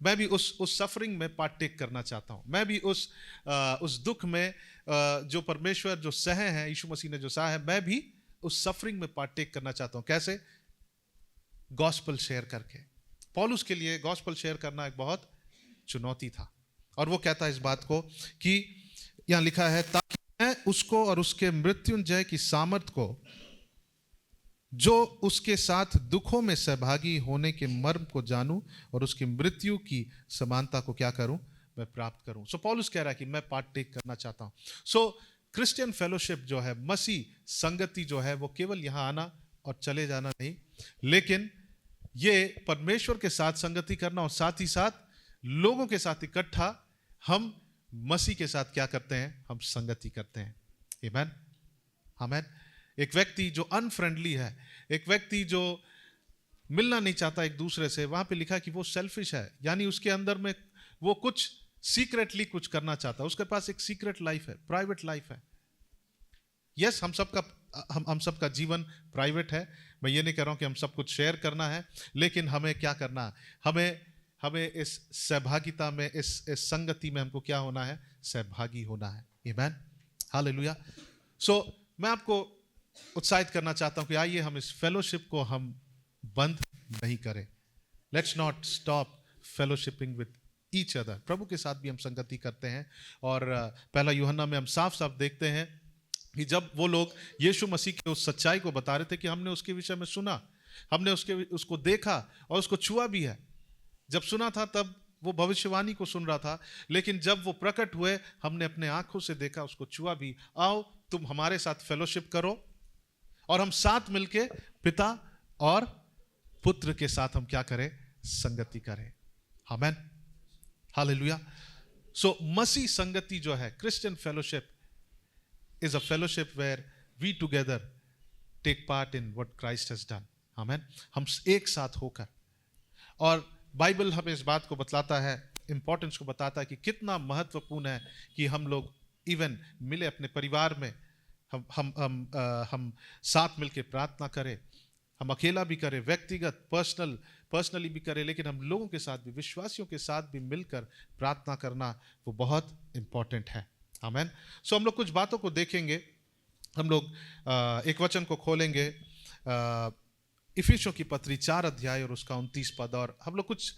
मैं भी उस सफरिंग में पार्टेक करना चाहता हूं। मैं भी उस दुख में जो परमेश्वर जो सहे हैं, यीशु मसीह ने जो सहा है, मैं भी उस सफरिंग में पार्टेक करना चाहता हूं। कैसे? गॉस्पल शेयर करके। पौलुस के लिए गॉस्पल शेयर करना एक बहुत चुनौती था, और वो कहता है इस बात को कि यहां लिखा है, ताकि मैं उसको और उसके मृत्युंजय की सामर्थ को, जो उसके साथ दुखों में सहभागी होने के मर्म को जानूं और उसकी मृत्यु की समानता को क्या करूं, मैं प्राप्त करूं। सो पौलुस कह रहा है कि मैं पार्टेक करना चाहता हूं। सो क्रिश्चियन फेलोशिप जो है, मसीह संगति जो है, वो केवल यहां आना और चले जाना नहीं, लेकिन ये परमेश्वर के साथ संगति करना, और साथ ही साथ लोगों के साथ इकट्ठा हम मसीह के साथ क्या करते हैं, हम संगति करते हैं। आमीन, आमीन। एक व्यक्ति जो अनफ्रेंडली है, एक व्यक्ति जो मिलना नहीं चाहता एक दूसरे से, वहां पे लिखा कि वो सेल्फिश है, यानी उसके अंदर में वो कुछ सीक्रेटली कुछ करना चाहता है, उसके पास एक सीक्रेट लाइफ है, प्राइवेट लाइफ है। यस, हम सबका जीवन प्राइवेट है, मैं ये नहीं कह रहा हूं कि हम सब कुछ शेयर करना है, लेकिन हमें क्या करना है, हमें इस सहभागिता में, इस संगति में हमको क्या होना है, सहभागी होना है। आमीन, हालेलुया। सो मैं आपको उत्साहित करना चाहता हूं कि आइए हम इस फेलोशिप को हम बंद नहीं करें। Let's not stop fellowshipping with each other. प्रभु के साथ भी हम संगति करते हैं, और पहला यूहन्ना में हम साफ साफ देखते हैं कि जब वो लोग यीशु मसीह के उस सच्चाई को बता रहे थे कि हमने उसके विषय में सुना, हमने उसको देखा और उसको छुआ भी है। जब सुना था तब वो भविष्यवाणी को सुन रहा था, लेकिन जब वो प्रकट हुए हमने अपने आंखों से देखा, उसको छुआ भी। आओ तुम हमारे साथ फेलोशिप करो, और हम साथ मिलके पिता और पुत्र के साथ हम क्या करें, संगति करें। आमीन, हालेलुया। सो मसीह संगति जो है, christian fellowship is a fellowship where we together take part in what Christ has done. Amen. हम एक साथ होकर, और बाइबल हमें इस बात को बतलाता है, इंपॉर्टेंस को बताता है कि कितना महत्वपूर्ण है कि हम लोग इवन मिले अपने परिवार में, हम साथ मिलके प्रार्थना करें, हम अकेला भी करें, व्यक्तिगत पर्सनली भी करें, लेकिन हम लोगों के साथ भी, विश्वासियों के साथ भी मिलकर प्रार्थना करना वो बहुत इंपॉर्टेंट है। आमीन। सो हम लोग कुछ बातों को देखेंगे, हम लोग एक वचन को खोलेंगे, इफिसियों की पत्री 4 अध्याय और उसका 29 पद, और हम लोग कुछ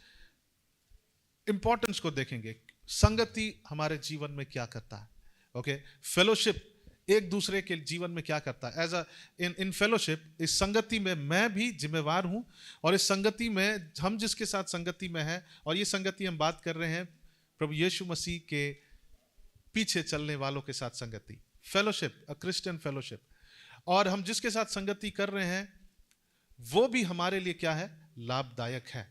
इंपॉर्टेंस को देखेंगे। संगति हमारे जीवन में क्या करता है, ओके, फेलोशिप एक दूसरे के जीवन में क्या करता है। एज अ इन फेलोशिप, इस संगति में मैं भी जिम्मेवार हूं, और इस संगति में हम जिसके साथ संगति में है, और ये संगति हम बात कर रहे हैं प्रभु यीशु मसीह के पीछे चलने वालों के साथ संगति, फेलोशिप, अ क्रिश्चियन फेलोशिप। और हम जिसके साथ संगति कर रहे हैं वो भी हमारे लिए क्या है, लाभदायक है।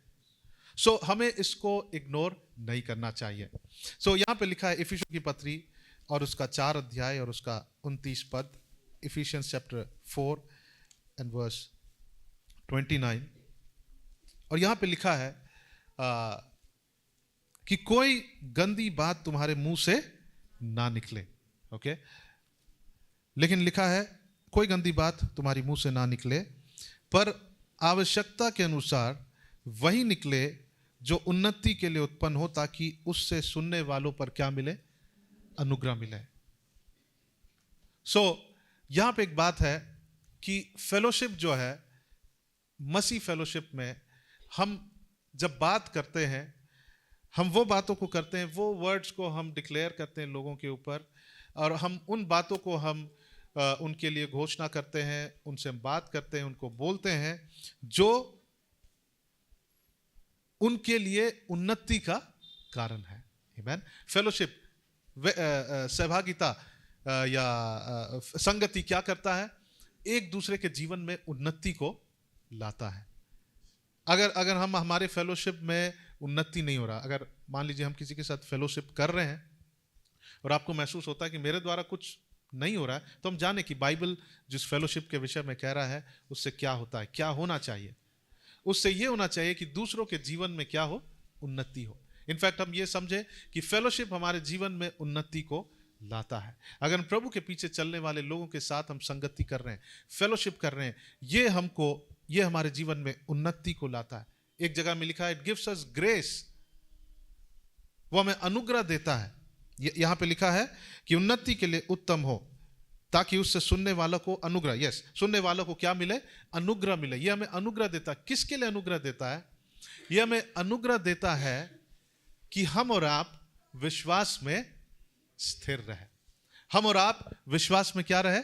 सो हमें इसको इग्नोर नहीं करना चाहिए। सो यहां पे लिखा है इफिसियों की पत्री और उसका 4 अध्याय और उसका 29 पद, इफिशियंस चैप्टर 4 एंड वर्स 29, और यहां पे लिखा है कि कोई गंदी बात तुम्हारे मुंह से ना निकले। ओके, लेकिन लिखा है कोई गंदी बात तुम्हारी मुंह से ना निकले, पर आवश्यकता के अनुसार वही निकले जो उन्नति के लिए उत्पन्न हो, ताकि उससे सुनने वालों पर क्या मिले, अनुग्रह मिले। सो यहां पे एक बात है कि फेलोशिप जो है, मसीह फेलोशिप में हम जब बात करते हैं, हम वो बातों को करते हैं, वो वर्ड्स को हम डिक्लेयर करते हैं लोगों के ऊपर, और हम उन बातों को हम उनके लिए घोषणा करते हैं, उनसे हम बात करते हैं, उनको बोलते हैं जो उनके लिए उन्नति का कारण है। आमीन। फेलोशिप, सहभागिता या संगति क्या करता है, एक दूसरे के जीवन में उन्नति को लाता है। अगर हम हमारे फेलोशिप में उन्नति नहीं हो रहा, अगर मान लीजिए हम किसी के साथ फेलोशिप कर रहे हैं और आपको महसूस होता है कि मेरे द्वारा कुछ नहीं हो रहा है, तो हम जाने कि बाइबल जिस फेलोशिप के विषय में कह रहा है उससे क्या होता है, क्या होना चाहिए। उससे ये होना चाहिए कि दूसरों के जीवन में क्या हो, उन्नति हो। इनफैक्ट हम ये समझे कि फेलोशिप हमारे जीवन में उन्नति को लाता है। अगर हम प्रभु के पीछे चलने वाले लोगों के साथ हम संगति कर रहे हैं, फेलोशिप कर रहे हैं, ये हमारे जीवन में उन्नति को लाता है। एक जगह में लिखा है इट गिव्स अस ग्रेस, वो हमें अनुग्रह देता है। यहां पे लिखा है कि उन्नति के लिए उत्तम हो, ताकि उससे सुनने वालों को अनुग्रह, सुनने वालों को क्या मिले, अनुग्रह मिले। ये हमें अनुग्रह देता है। किसके लिए अनुग्रह देता है? ये हमें अनुग्रह देता है कि हम और आप विश्वास में स्थिर रहे। हम और आप विश्वास में क्या रहे?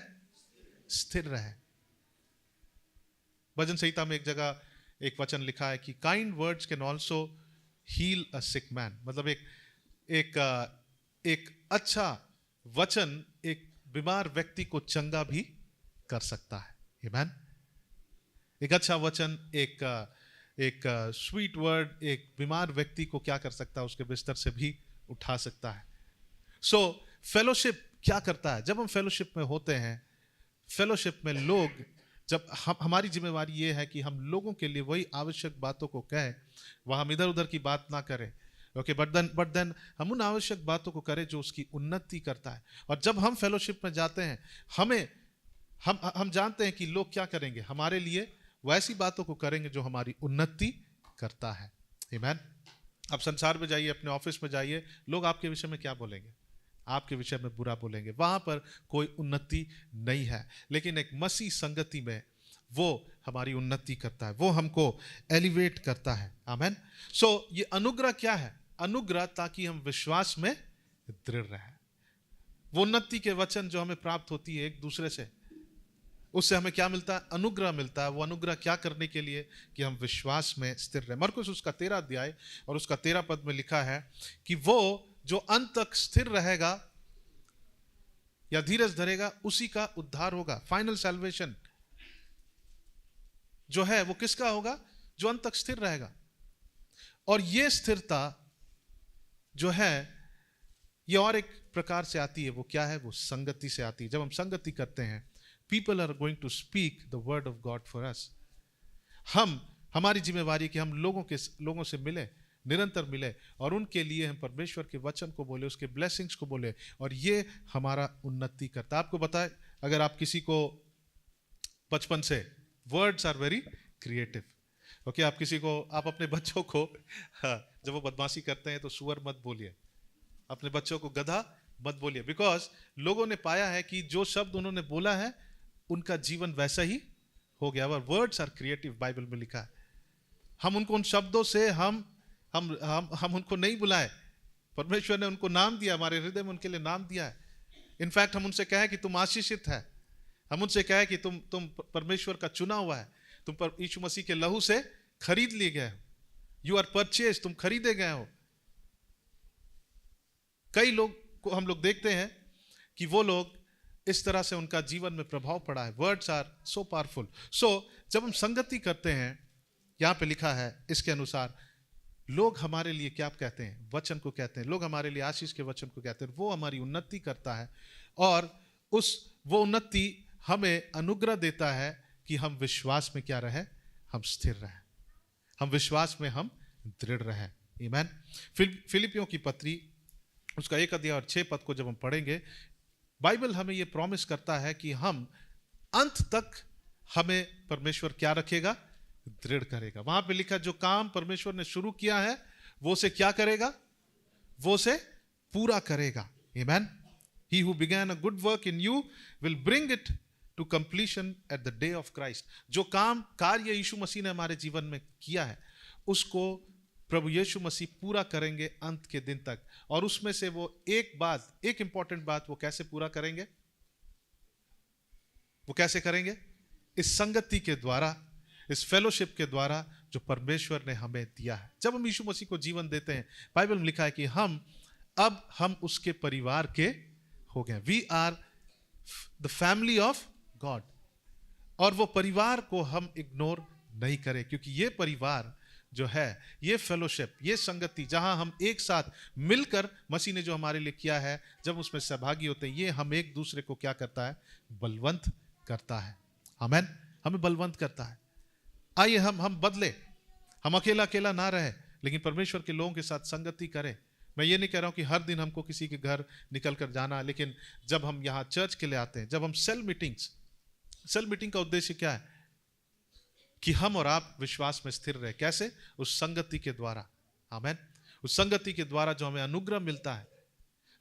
स्थिर रहे। भजन संहिता में एक जगह एक वचन लिखा है कि kind words can also heal a sick man. मतलब एक अच्छा वचन एक बीमार व्यक्ति को चंगा भी कर सकता है। आमीन। एक अच्छा वचन, एक स्वीट वर्ड एक बीमार व्यक्ति को क्या कर सकता है, उसके बिस्तर से भी उठा सकता है। सो फेलोशिप क्या करता है? जब हम फेलोशिप में होते हैं, फेलोशिप में लोग, जब हमारी जिम्मेवारी ये है कि हम लोगों के लिए वही आवश्यक बातों को कहें, वह हम इधर उधर की बात ना करें। ओके, बट देन हम उन आवश्यक बातों को करें जो उसकी उन्नति करता है। और जब हम फेलोशिप में जाते हैं, हम जानते हैं कि लोग क्या करेंगे हमारे लिए, वैसी बातों को करेंगे जो हमारी उन्नति करता है। आमीन। आप संसार में जाइए, अपने ऑफिस में जाइए, लोग आपके विषय में क्या बोलेंगे? आपके विषय में बुरा बोलेंगे। वहां पर कोई उन्नति नहीं है। लेकिन एक मसीह संगति में वो हमारी उन्नति करता है, वो हमको एलिवेट करता है। आमीन। सो ये अनुग्रह क्या है? अनुग्रह ताकि हम विश्वास में दृढ़ रहे। वो उन्नति के वचन जो हमें प्राप्त होती है एक दूसरे से, उससे हमें क्या मिलता है? अनुग्रह मिलता है। वो अनुग्रह क्या करने के लिए? कि हम विश्वास में स्थिर रहे। मरकुस उसका 13 अध्याय और उसका 13 पद में लिखा है कि वो जो अंत तक स्थिर रहेगा या धीरज धरेगा, उसी का उद्धार होगा। फाइनल सैल्वेशन जो है वो किसका होगा? जो अंत तक स्थिर रहेगा। और ये स्थिरता जो है ये और एक प्रकार से आती है। वो क्या है? वो संगति से आती है। जब हम संगति करते हैं, people are going to speak the word of God for us. हमारी जिम्मेवारी कि हम लोगों से मिले, निरंतर मिले, और उनके लिए हम परमेश्वर के वचन को बोले, उसके ब्लेसिंग्स को बोले, और ये हमारा उन्नति करता है। आपको बताए, अगर आप किसी को बचपन से, words are very creative. Okay, आप अपने बच्चों को जब वो बदमाशी करते हैं तो सुअर मत बोलिए, अपने बच्चों को गधा मत बोलिए, बिकॉज लोगों ने पाया है कि जो शब्द उन्होंने बोला है उनका जीवन वैसा ही हो गया। वर्ड्स आर क्रिएटिव, बाइबल में लिखा है। हम उनको उन शब्दों से हम उनको नहीं बुलाए, परमेश्वर ने उनको नाम दिया, हमारे हृदय में उनके लिए नाम दिया है। इनफैक्ट हम उनसे कहे कि तुम आशीषित है, हम उनसे कहे कि तुम परमेश्वर का चुना हुआ है, तुम पर यीशु मसीह के लहू से खरीद लिए गए हो, यू आर परचेज, तुम खरीदे गए हो। कई लोग को हम लोग देखते हैं कि वो लोग इस तरह से उनका जीवन में प्रभाव पड़ा है। Words are so powerful. So जब हम संगति करते हैं, यहां पे लिखा है इसके अनुसार, लोग हमारे लिए क्या कहते हैं? वचन को कहते हैं। लोग हमारे लिए आशीष के वचन को कहते हैं। वो हमारी उन्नति करता है, और वो उन्नति हमें अनुग्रह देता है कि हम विश्वास में क्या रहे? हम स्थिर रहे, हम विश्वास में हम दृढ़ रहे। आमीन। फिलिपियों की पत्री उसका 1 अध्याय और 6 पद को जब हम पढ़ेंगे, बाइबल हमें यह प्रॉमिस करता है कि हम अंत तक हमें परमेश्वर क्या रखेगा? दृढ़ करेगा। वहां पे लिखा, जो काम परमेश्वर ने शुरू किया है वो उसे क्या करेगा? वो उसे पूरा करेगा। आमीन। He who began a good work in you will bring it to completion at the day of Christ. जो कार्य यीशु मसीह ने हमारे जीवन में किया है, उसको प्रभु यीशु मसीह पूरा करेंगे अंत के दिन तक। और उसमें से वो एक इंपॉर्टेंट बात वो कैसे पूरा करेंगे? वो कैसे करेंगे? इस संगति के द्वारा, इस फेलोशिप के द्वारा जो परमेश्वर ने हमें दिया है। जब हम यीशु मसीह को जीवन देते हैं, बाइबल में लिखा है कि हम उसके परिवार के हो गए। We are the family of God. और वो परिवार को हम इग्नोर नहीं करें, क्योंकि ये परिवार जो है, ये फेलोशिप, ये संगति, जहां हम एक साथ मिलकर मसीह ने जो हमारे लिए किया है, जब उसमें सहभागी होते हैं, ये हम एक दूसरे को क्या करता है? बलवंत करता है। आमीन। हमें बलवंत करता है। आइए हम बदले, हम अकेला अकेला ना रहे, लेकिन परमेश्वर के लोगों के साथ संगति करें। मैं ये नहीं कह रहा हूं कि हर दिन हमको किसी के घर निकल कर जाना, लेकिन जब हम यहाँ चर्च के लिए आते हैं, जब हम सेल मीटिंग का उद्देश्य क्या है? कि हम और आप विश्वास में स्थिर रहे। कैसे? उस संगति के द्वारा। आमीन। उस संगति के द्वारा जो हमें अनुग्रह मिलता है।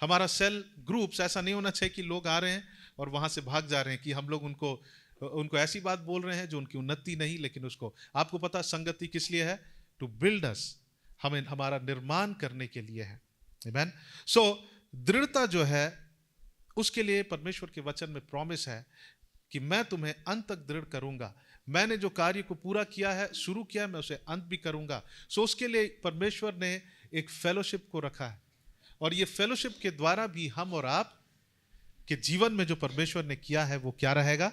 हमारा सेल ग्रुप्स ऐसा नहीं होना चाहिए कि लोग आ रहे हैं और वहां से भाग जा रहे हैं, कि हम लोग उनको ऐसी बात बोल रहे हैं जो उनकी उन्नति नहीं, लेकिन उसको, आपको पता संगति किस लिए है? टू बिल्ड अस, हमें हमारा निर्माण करने के लिए है। आमीन। सो दृढ़ता जो है, उसके लिए परमेश्वर के वचन में प्रॉमिस है कि मैं तुम्हें अंत तक दृढ़ करूंगा। मैंने जो कार्य को पूरा किया है, शुरू किया है, मैं उसे अंत भी करूंगा। सो उसके लिए परमेश्वर ने एक फेलोशिप को रखा है, और ये फेलोशिप के द्वारा भी हम और आप के जीवन में जो परमेश्वर ने किया है वो क्या रहेगा?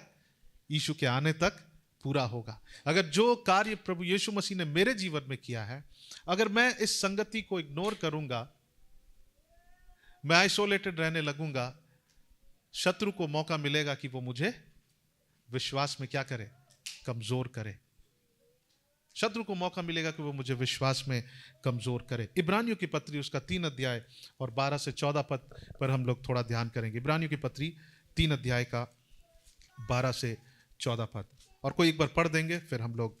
यीशु के आने तक पूरा होगा। अगर जो कार्य प्रभु यीशु मसीह ने मेरे जीवन में किया है, अगर मैं इस संगति को इग्नोर करूंगा, मैं आइसोलेटेड रहने लगूंगा, शत्रु को मौका मिलेगा कि वो मुझे विश्वास में क्या करे? कमजोर करे। शत्रु को मौका मिलेगा कि वो मुझे विश्वास में कमजोर करे। इब्रानियों की पत्री उसका 3 अध्याय और 12 से 14 पद पर हम लोग थोड़ा ध्यान करेंगे। इब्रानियों की पत्री 3 अध्याय का 12 से 14 पद, और कोई एक बार पढ़ देंगे, फिर हम लोग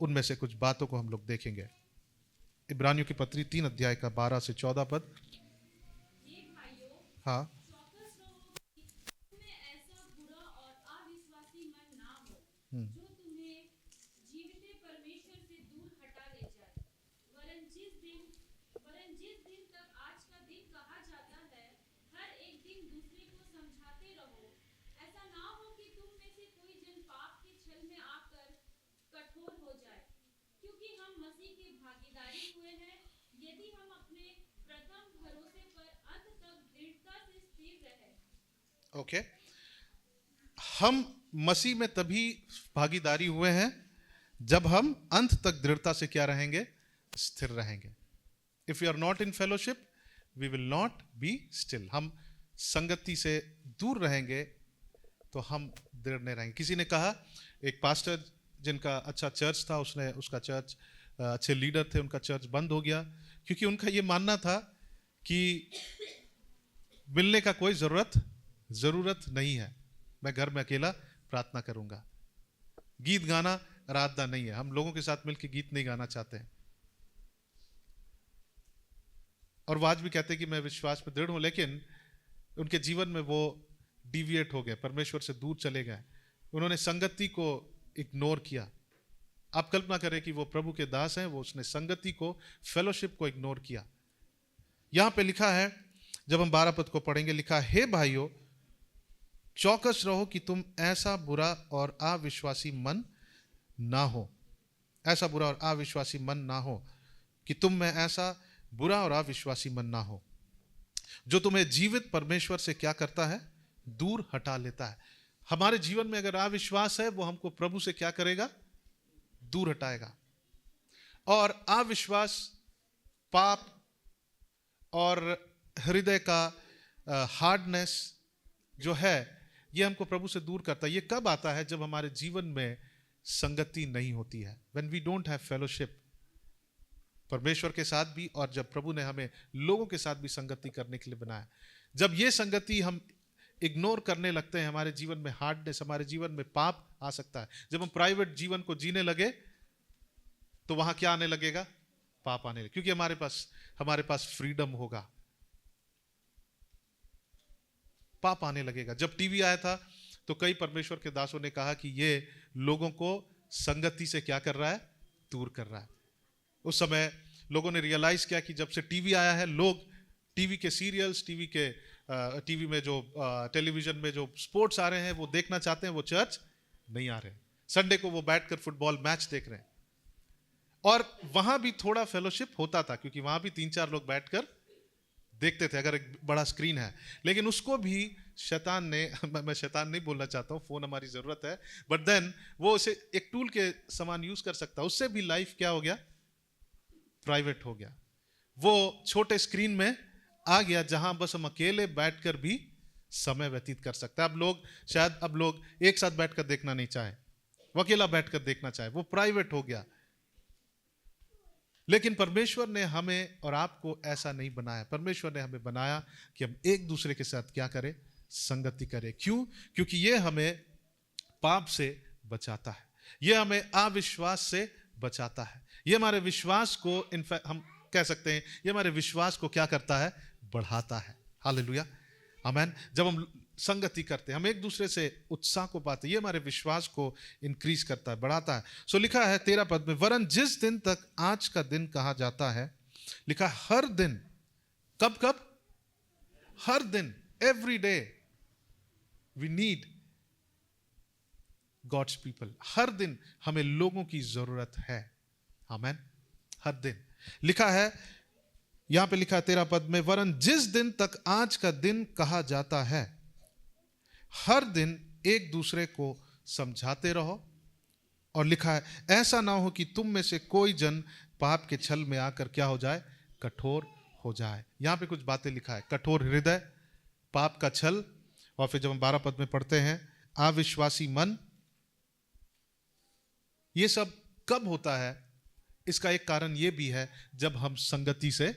उनमें से कुछ बातों को हम लोग देखेंगे। इब्रानियों की पत्री 3 अध्याय का 12 से 14 पद। हाँ, जो तुम्हें जीविते परमेश्वर से दूर हटा ले जाए, वरन जिस दिन तक आज का दिन कहा जाता है, हर एक दिन दूसरे को समझाते रहो। ऐसा ना हो कि तुम में से कोई जन पाप के छल में आकर कठोर हो जाए, क्योंकि हम मसीह के भागीदारी हुए हैं, यदि हम अपने प्रथम भरोसे पर अंत तक दृढ़ता से स्थिर रहे। ओके। हम मसीह में तभी भागीदारी हुए हैं जब हम अंत तक दृढ़ता से क्या रहेंगे? स्थिर रहेंगे। If you are not in fellowship, we will not be still. हम संगति से दूर रहेंगे तो हम दृढ़ नहीं रहेंगे। किसी ने कहा, एक पास्टर जिनका अच्छा चर्च था, उसका चर्च, अच्छे लीडर थे, उनका चर्च बंद हो गया क्योंकि उनका ये मानना था कि मिलने का कोई जरूरत नहीं है, मैं घर में अकेला प्रार्थना करूंगा। गीत गाना आराधना नहीं है, हम लोगों के साथ मिलकर गीत नहीं गाना चाहते हैं। और वो आज भी कहते हैं कि मैं विश्वास में दृढ़ हूं, लेकिन उनके जीवन में वो डिविएट हो गए, परमेश्वर से दूर चले गए। उन्होंने संगति को इग्नोर किया। आप कल्पना करें कि वो प्रभु के दास हैं, वो उसने संगति को, फेलोशिप को इग्नोर किया। यहां पे लिखा है, जब हम 12 पद को पढ़ेंगे, लिखा, हे भाइयों, चौकस रहो कि तुम ऐसा बुरा और अविश्वासी मन ना हो। ऐसा बुरा और अविश्वासी मन ना हो, कि तुम में ऐसा बुरा और अविश्वासी मन ना हो, जो तुम्हें जीवित परमेश्वर से क्या करता है? दूर हटा लेता है। हमारे जीवन में अगर अविश्वास है, वो हमको प्रभु से क्या करेगा? दूर हटाएगा। और अविश्वास, पाप और हृदय का हार्डनेस जो है, ये हमको प्रभु से दूर करता है। ये कब आता है? जब हमारे जीवन में संगति नहीं होती है, when we don't have fellowship, परमेश्वर के साथ भी, और जब प्रभु ने हमें लोगों के साथ भी संगति करने के लिए बनाया। जब ये संगति हम इग्नोर करने लगते हैं, हमारे जीवन में हार्डनेस, हमारे जीवन में पाप आ सकता है। जब हम प्राइवेट जीवन को जीने लगे तो वहां क्या आने लगेगा? पाप आने लगेगा, क्योंकि हमारे पास फ्रीडम होगा, पाप आने लगेगा। जब टीवी आया था तो कई परमेश्वर के दासों ने कहा कि ये लोगों को संगति से क्या कर रहा है? दूर कर रहा है। उस समय लोगों ने रियलाइज किया कि जब से टीवी आया है, लोग टीवी के सीरियल्स, टीवी में जो टेलीविजन में जो स्पोर्ट्स आ रहे हैं वो देखना चाहते हैं, वो चर्च नहीं आ रहे। संडे को वो बैठकर फुटबॉल मैच देख रहे हैं। और वहां भी थोड़ा फेलोशिप होता था, क्योंकि वहां भी 3-4 लोग बैठकर देखते थे, अगर एक बड़ा स्क्रीन है। लेकिन उसको भी शैतान ने, मैं शैतान नहीं बोलना चाहता हूँ, फोन हमारी जरूरत है, बट देन वो उसे एक टूल के समान यूज कर सकता है। उससे भी लाइफ क्या हो गया? प्राइवेट हो गया, वो छोटे स्क्रीन में आ गया जहां बस हम अकेले बैठकर भी समय व्यतीत कर सकते हैं। अब लोग एक साथ बैठकर देखना नहीं चाहे, वो अकेला बैठकर देखना चाहे, वो प्राइवेट हो गया। लेकिन परमेश्वर ने हमें और आपको ऐसा नहीं बनाया। परमेश्वर ने हमें बनाया कि हम एक दूसरे के साथ क्या करें? संगति करें। क्यों? क्योंकि ये हमें पाप से बचाता है, ये हमें अविश्वास से बचाता है, ये हमारे विश्वास को, इनफैक्ट हम कह सकते हैं ये हमारे विश्वास को क्या करता है? बढ़ाता है। हालेलुया, आमेन। जब हम संगति करते हैं, हम एक दूसरे से उत्साह को पाते हैं, ये हमारे विश्वास को इंक्रीज करता है, बढ़ाता है। सो लिखा है 13 पद में, वरन जिस दिन तक आज का दिन कहा जाता है, लिखा हर दिन। कब कब? हर दिन, every day we need God's people. हर दिन हमें लोगों की जरूरत है, आमेन। हर दिन लिखा है, यहां पे लिखा है 13 पद में, वरन जिस दिन तक आज का दिन कहा जाता है, हर दिन एक दूसरे को समझाते रहो। और लिखा है, ऐसा ना हो कि तुम में से कोई जन पाप के छल में आकर क्या हो जाए? कठोर हो जाए। यहां पे कुछ बातें लिखा है, कठोर हृदय, पाप का छल, और फिर जब हम 12 पद में पढ़ते हैं, अविश्वासी मन। ये सब कब होता है? इसका एक कारण ये भी है, जब हम संगति से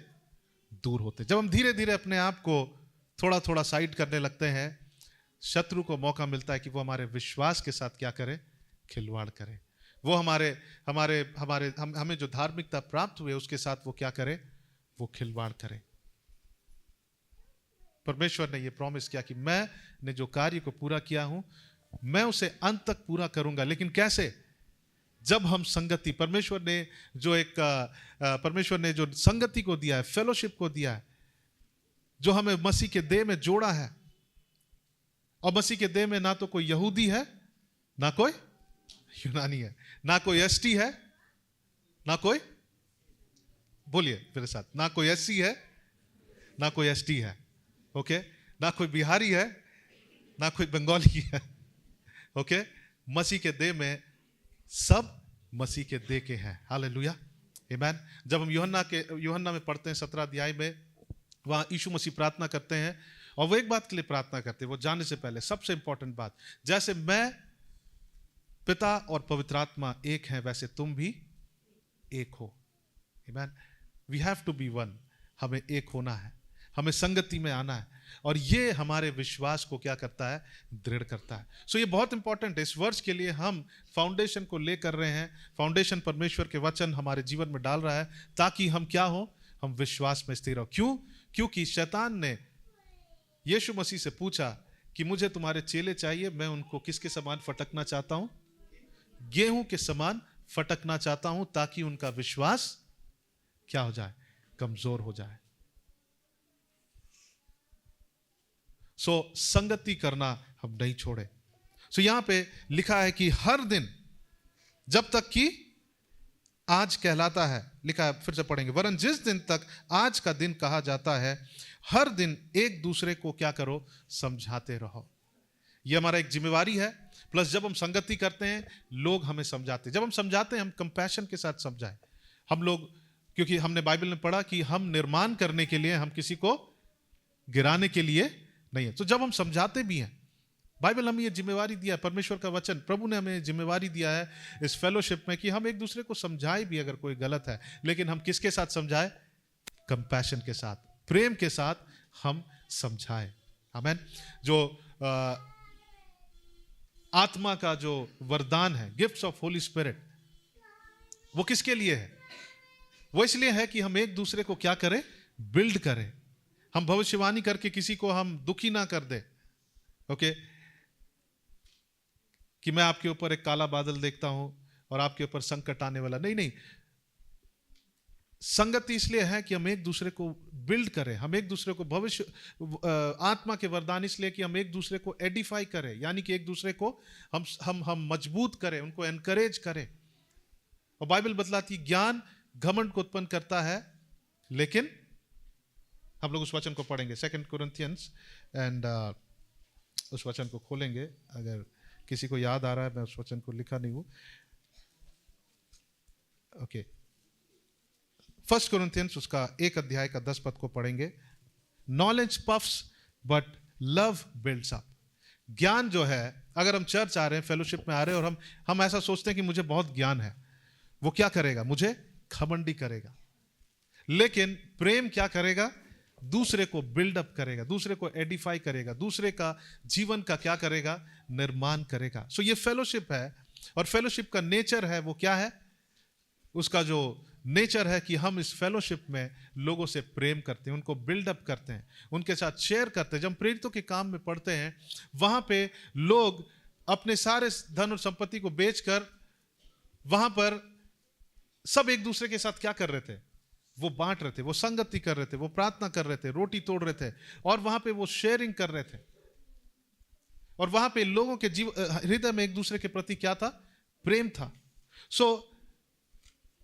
दूर होते, जब हम धीरे धीरे अपने आप को थोड़ा थोड़ा साइड करने लगते हैं, शत्रु को मौका मिलता है कि वो हमारे विश्वास के साथ क्या करे? खिलवाड़ करे। वो हमें जो धार्मिकता प्राप्त हुई उसके साथ वो क्या करे? वो खिलवाड़ करे। परमेश्वर ने ये प्रॉमिस किया कि मैंने जो कार्य को पूरा किया हूं, मैं उसे अंत तक पूरा करूंगा। लेकिन कैसे? जब हम संगति, परमेश्वर ने जो संगति को दिया है, फेलोशिप को दिया है, जो हमें मसीह के देह में जोड़ा है। और मसीह के देह में ना तो कोई यहूदी है, ना कोई यूनानी है, ना कोई एसटी है, ना कोई, बोलिए मेरे साथ, ना कोई एससी है, ना कोई एसटी है, ओके, ना कोई बिहारी है, ना कोई बंगाली है, ओके। मसीह के देह में सब मसीह के देह के हैं। हालेलुया, आमीन। जब हम यूहन्ना में पढ़ते हैं 17 अध्याय में, वहां यीशु मसीह प्रार्थना करते हैं, और वो एक बात के लिए प्रार्थना करते हैं, वो जाने से पहले सबसे इंपॉर्टेंट बात, जैसे मैं, पिता और पवित्र आत्मा एक हैं, वैसे तुम भी एक हो। आमीन। We have to be one. हमें एक होना है, हमें संगति में आना है, और ये हमारे विश्वास को क्या करता है? दृढ़ करता है। सो ये बहुत इंपॉर्टेंट है। इस वर्ष के लिए हम फाउंडेशन को ले कर रहे हैं। फाउंडेशन परमेश्वर के वचन हमारे जीवन में डाल रहा है, ताकि हम क्या हो? हम विश्वास में स्थिर हो। क्यों? क्योंकि शैतान ने यीशु मसीह से पूछा कि मुझे तुम्हारे चेले चाहिए, मैं उनको किसके समान फटकना चाहता हूं? गेहूं के समान फटकना चाहता हूं, ताकि उनका विश्वास क्या हो जाए? कमजोर हो जाए। सो संगति करना हम नहीं छोड़े। सो यहां पे लिखा है कि हर दिन, जब तक कि आज कहलाता है, लिखा है, फिर से पढ़ेंगे, वरन जिस दिन तक आज का दिन कहा जाता है, हर दिन एक दूसरे को क्या करो? समझाते रहो। यह हमारा एक जिम्मेवारी है। प्लस जब हम संगति करते हैं, लोग हमें समझाते हैं। जब हम समझाते हैं, हम कंपैशन के साथ समझाएं। हम लोग, क्योंकि हमने बाइबल में पढ़ा कि हम निर्माण करने के लिए, हम किसी को गिराने के लिए नहीं है। तो जब हम समझाते भी हैं, बाइबल हमें ये जिम्मेवारी दिया है, परमेश्वर का वचन, प्रभु ने हमें जिम्मेवारी दिया है इस फेलोशिप में, कि हम एक दूसरे को समझाए भी अगर कोई गलत है, लेकिन हम किसके साथ समझाएं? कंपैशन के साथ, प्रेम के साथ हम समझाएं। आमीन। जो आत्मा का जो वरदान है, गिफ्ट्स ऑफ होली स्पिरिट, वो किसके लिए है? वो इसलिए है कि हम एक दूसरे को क्या करें? बिल्ड करें। हम भविष्यवाणी करके किसी को हम दुखी ना कर दे, ओके, कि मैं आपके ऊपर एक काला बादल देखता हूं और आपके ऊपर संकट आने वाला। नहीं नहीं, संगति इसलिए है कि हम एक दूसरे को बिल्ड करें, हम एक दूसरे को भविष्य, आत्मा के वरदान इसलिए कि हम एक दूसरे को एडिफाई करें, यानी कि एक दूसरे को हम मजबूत करें, उनको एनकरेज करें। और बाइबल बतलाती, ज्ञान घमंड को उत्पन्न करता है, लेकिन हम लोग उस वचन को पढ़ेंगे 2 कोरिन्थियंस, एंड उस वचन को खोलेंगे। अगर किसी को याद आ रहा है, मैं उस वचन को लिखा नहीं हूं, ओके। 1 कोरिन्थियंस उसका 1 अध्याय का 10 पद को पढ़ेंगे। Knowledge puffs but love builds up. ज्ञान जो है, अगर हम चर्च आ रहे हैं, फेलोशिप में आ रहे हैं और हम ऐसा सोचते हैं कि मुझे बहुत ज्ञान है, वो क्या करेगा? मुझे घमंडी करेगा। लेकिन प्रेम क्या करेगा? दूसरे को बिल्डअप करेगा, दूसरे को एडिफाई करेगा, दूसरे का जीवन का क्या करेगा? निर्माण करेगा। सो ये फेलोशिप है, और फेलोशिप का नेचर है वो क्या है? उसका जो नेचर है कि हम इस फेलोशिप में लोगों से प्रेम करते हैं, उनको बिल्डअप करते हैं, उनके साथ शेयर करते हैं। जब प्रेरितों के काम में पढ़ते हैं, वहां पे लोग अपने सारे धन और संपत्ति को बेचकर वहां पर सब एक दूसरे के साथ क्या कर रहे थे? वो बांट रहे थे, वो संगति कर रहे थे, वो प्रार्थना कर रहे थे, रोटी तोड़ रहे थे, और वहां पे वो शेयरिंग कर रहे थे। और वहां पे लोगों के हृदय में एक दूसरे के प्रति क्या था? प्रेम था। सो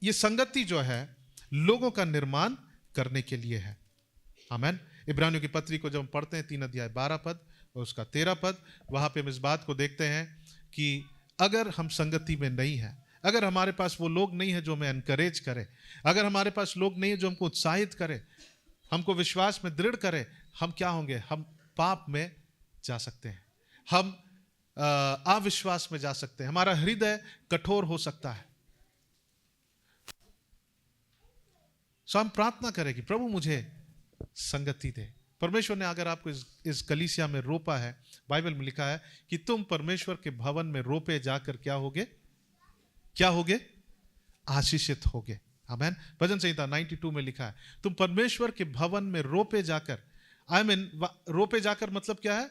ये संगति जो है लोगों का निर्माण करने के लिए है। आमीन। इब्रानियों की पत्री को जब हम पढ़ते हैं 3 अध्याय 12 पद और उसका 13 पद, वहां पे हम इस बात को देखते हैं कि अगर हम संगति में नहीं है, अगर हमारे पास वो लोग नहीं है जो हमें एनकरेज करे, अगर हमारे पास लोग नहीं है जो हमको उत्साहित करे, हमको विश्वास में दृढ़ करे, हम क्या होंगे? हम पाप में जा सकते हैं, हम अविश्वास में जा सकते हैं, हमारा हृदय कठोर हो सकता है। सो हम प्रार्थना करें कि प्रभु मुझे संगति दे। परमेश्वर ने अगर आपको इस कलीसिया में रोपा है, बाइबल में लिखा है कि तुम परमेश्वर के भवन में रोपे जाकर क्या होगे? क्या होगे? आशीषित होगे। आमीन। भजन संहिता 92 में लिखा है, तुम परमेश्वर के भवन में रोपे जाकर, रोपे जाकर मतलब क्या है?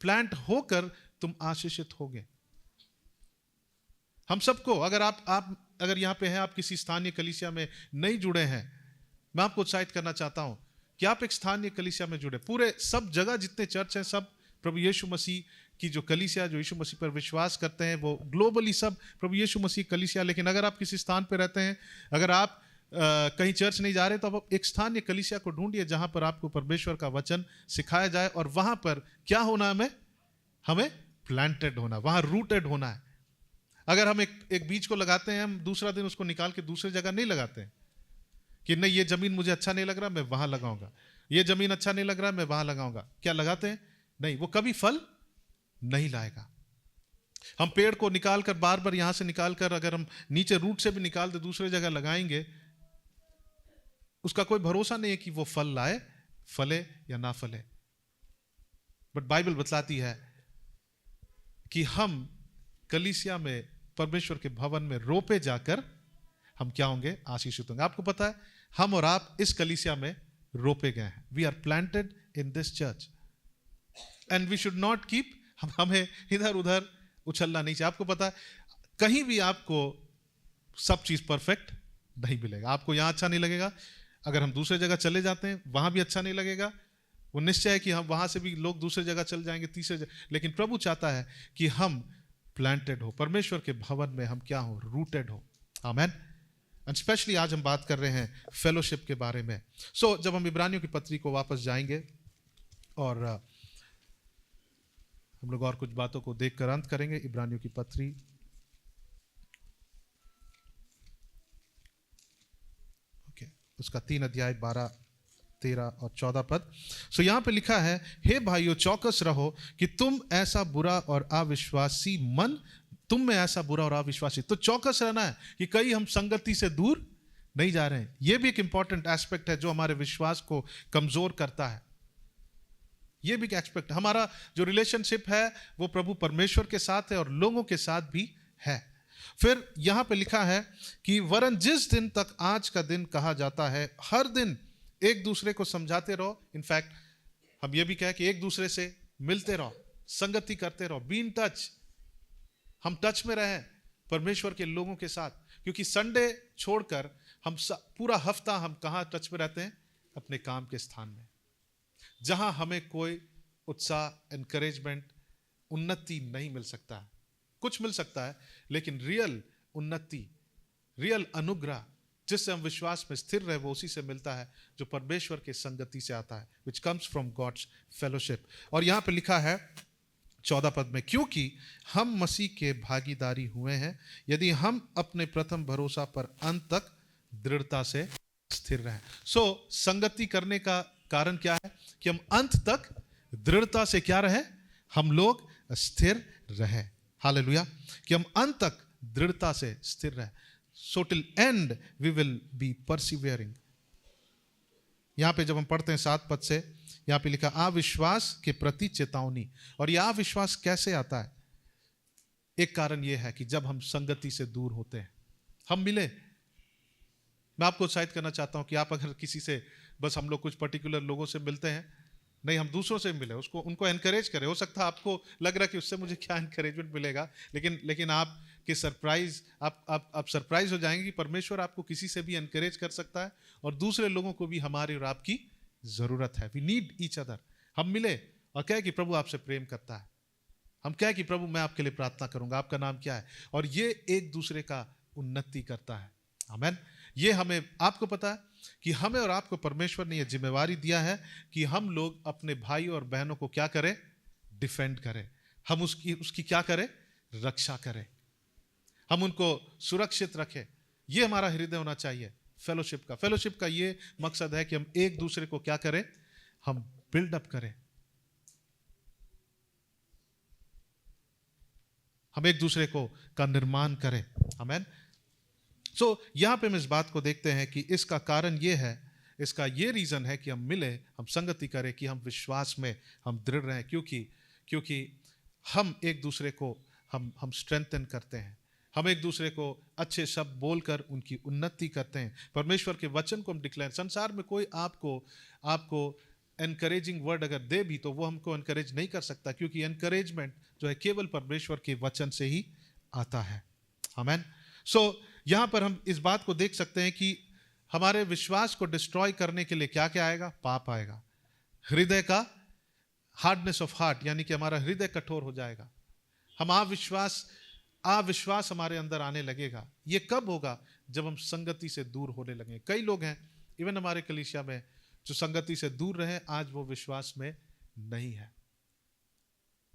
प्लांट होकर तुम आशीषित होगे। हम सबको, अगर आप अगर यहां पे हैं, आप किसी स्थानीय कलीसिया में नहीं जुड़े हैं, मैं आपको उत्साहित करना चाहता हूं कि आप एक स्थानीय कलीसिया में जुड़े। पूरे सब जगह जितने चर्च हैं, सब प्रभु यीशु मसीह की जो कलीसिया, जो यीशु मसीह पर विश्वास करते हैं, वो ग्लोबली सब प्रभु यीशु मसीह कलीसिया। लेकिन अगर आप किसी स्थान पर रहते हैं, अगर आप कहीं चर्च नहीं जा रहे, तो आप एक स्थानीय कलीसिया को ढूंढिए जहां पर आपको परमेश्वर का वचन सिखाया जाए, और वहां पर क्या होना? हमें प्लांटेड होना, वहां रूटेड होना है। अगर हम एक बीज को लगाते हैं, हम दूसरा दिन उसको निकाल के दूसरी जगह नहीं लगाते हैं कि नहीं, ये जमीन मुझे अच्छा नहीं लग रहा, मैं वहां लगाऊंगा, ये जमीन अच्छा नहीं लग रहा, मैं वहां लगाऊंगा। क्या लगाते हैं? नहीं, वो कभी फल नहीं लाएगा। हम पेड़ को निकाल कर, बार बार यहां से निकाल कर, अगर हम नीचे रूट से भी निकाल दे दूसरे जगह लगाएंगे, उसका कोई भरोसा नहीं है कि वो फल लाए, फले या ना फले। बट बाइबल बतलाती है कि हम कलीसिया में, परमेश्वर के भवन में रोपे जाकर हम क्या होंगे? आशीषित होंगे। आपको पता है, हम और आप इस कलीसिया में रोपे गए हैं। We are planted in this church and we should not keep, हमें इधर उधर उछलना नहीं चाहिए। आपको पता है, कहीं भी आपको सब चीज परफेक्ट नहीं मिलेगा। आपको यहां अच्छा नहीं लगेगा, अगर हम दूसरे जगह चले जाते हैं वहां भी अच्छा नहीं लगेगा। वो निश्चय है कि हम वहां से भी लोग दूसरे जगह चल जाएंगे, तीसरे जगह। लेकिन प्रभु चाहता है कि हम प्लांटेड हो, परमेश्वर के भवन में हम क्या हो? रूटेड हो। आमीन। एंड स्पेशली आज हम बात कर रहे हैं फेलोशिप के बारे में। सो जब हम इब्रानियों की पत्री को वापस जाएंगे और हम लोग और कुछ बातों को देखकर अंत करेंगे। इब्रानियों की पत्री उसका 3 अध्याय 12, 13 और 14 पद। सो यहां पे लिखा है, हे भाइयों चौकस रहो कि तुम ऐसा बुरा और अविश्वासी मन, तुम में ऐसा बुरा और अविश्वासी। तो चौकस रहना है कि कहीं हम संगति से दूर नहीं जा रहे हैं। यह भी एक इंपॉर्टेंट एस्पेक्ट है जो हमारे विश्वास को कमजोर करता है। यह भी एक एस्पेक्ट, हमारा जो रिलेशनशिप है वो प्रभु परमेश्वर के साथ है और लोगों के साथ भी है। फिर यहां पे लिखा है कि वरन जिस दिन तक आज का दिन कहा जाता है, हर दिन एक दूसरे को समझाते रहो। इनफैक्ट हम ये भी कहें कि एक दूसरे से मिलते रहो, संगति करते रहो, बी इन टच। हम टच में रहें परमेश्वर के लोगों के साथ, क्योंकि संडे छोड़कर हम पूरा हफ्ता हम कहां टच में रहते हैं? अपने काम के स्थान में, जहां हमें कोई उत्साह, एनकरेजमेंट, उन्नति नहीं मिल सकता है। कुछ मिल सकता है, लेकिन रियल उन्नति, रियल अनुग्रह जिससे हम विश्वास में स्थिर रहे, वो उसी से मिलता है जो परमेश्वर के संगति से आता है, which comes from God's fellowship. और यहां पे लिखा है 14 पद में, क्योंकि हम मसीह के भागीदारी हुए हैं, यदि हम अपने प्रथम भरोसा पर अंत तक दृढ़ता से स्थिर रहें। सो संगति करने का कारण क्या है? कि हम अंत तक दृढ़ता से क्या रहे? हम लोग स्थिर रहे। हालेलुया। कि हम अंत तक दृढ़ता से स्थिर रहे। So till end we will be persevering. यहां पे जब हम पढ़ते हैं 7 पद से, यहां पे लिखा अविश्वास के प्रति चेतावनी। और यह अविश्वास कैसे आता है? एक कारण यह है कि जब हम संगति से दूर होते हैं, हम मिले। मैं आपको उत्साहित करना चाहता हूं कि आप अगर किसी से, बस हम लोग कुछ पर्टिकुलर लोगों से मिलते हैं, नहीं, हम दूसरों से मिले, उसको उनको एनकरेज करें। हो सकता है आपको लग रहा है कि उससे मुझे क्या एनकरेजमेंट मिलेगा, लेकिन आपके सरप्राइज, आप सरप्राइज हो जाएंगे कि परमेश्वर आपको किसी से भी एनकरेज कर सकता है और दूसरे लोगों को भी हमारी और आपकी जरूरत है। We need each other. हम मिले और कहे कि प्रभु आपसे प्रेम करता है, हम कहे कि प्रभु मैं आपके लिए प्रार्थना करूंगा, आपका नाम क्या है, और ये एक दूसरे का उन्नति करता है। आमीन। ये हमें, आपको पता है कि हमें और आपको परमेश्वर ने यह जिम्मेवारी दिया है कि हम लोग अपने भाई और बहनों को क्या करें? डिफेंड करें। हम उसकी क्या करें? रक्षा करें। हम उनको सुरक्षित रखें। ये हमारा हृदय होना चाहिए फेलोशिप का ये मकसद है कि हम एक दूसरे को क्या करें? हम बिल्डअप करें, हम एक दूसरे का निर्माण करें। आमीन। सो यहां पे हम इस बात को देखते हैं कि इसका कारण ये है, इसका ये रीजन है कि हम मिले, हम संगति करें, कि हम विश्वास में हम दृढ़ रहें, क्योंकि हम एक दूसरे को हम स्ट्रेंथन करते हैं। हम एक दूसरे को अच्छे शब्द बोलकर उनकी उन्नति करते हैं। परमेश्वर के वचन को हम डिक्लेयर, संसार में कोई आपको एनकरेजिंग वर्ड अगर दे भी तो वो हमको एनकरेज नहीं कर सकता, क्योंकि एनकरेजमेंट जो है केवल परमेश्वर के वचन से ही आता है। आमीन। सो यहां पर हम इस बात को देख सकते हैं कि हमारे विश्वास को डिस्ट्रॉय करने के लिए क्या क्या आएगा? पाप आएगा। हृदय का हार्डनेस ऑफ हार्ट, यानी कि हमारा हृदय कठोर हो जाएगा। हम अविश्वास हमारे अंदर आने लगेगा। ये कब होगा? जब हम संगति से दूर होने लगेंगे। कई लोग हैं इवन हमारे कलीसिया में जो संगति से दूर रहे, आज वो विश्वास में नहीं है।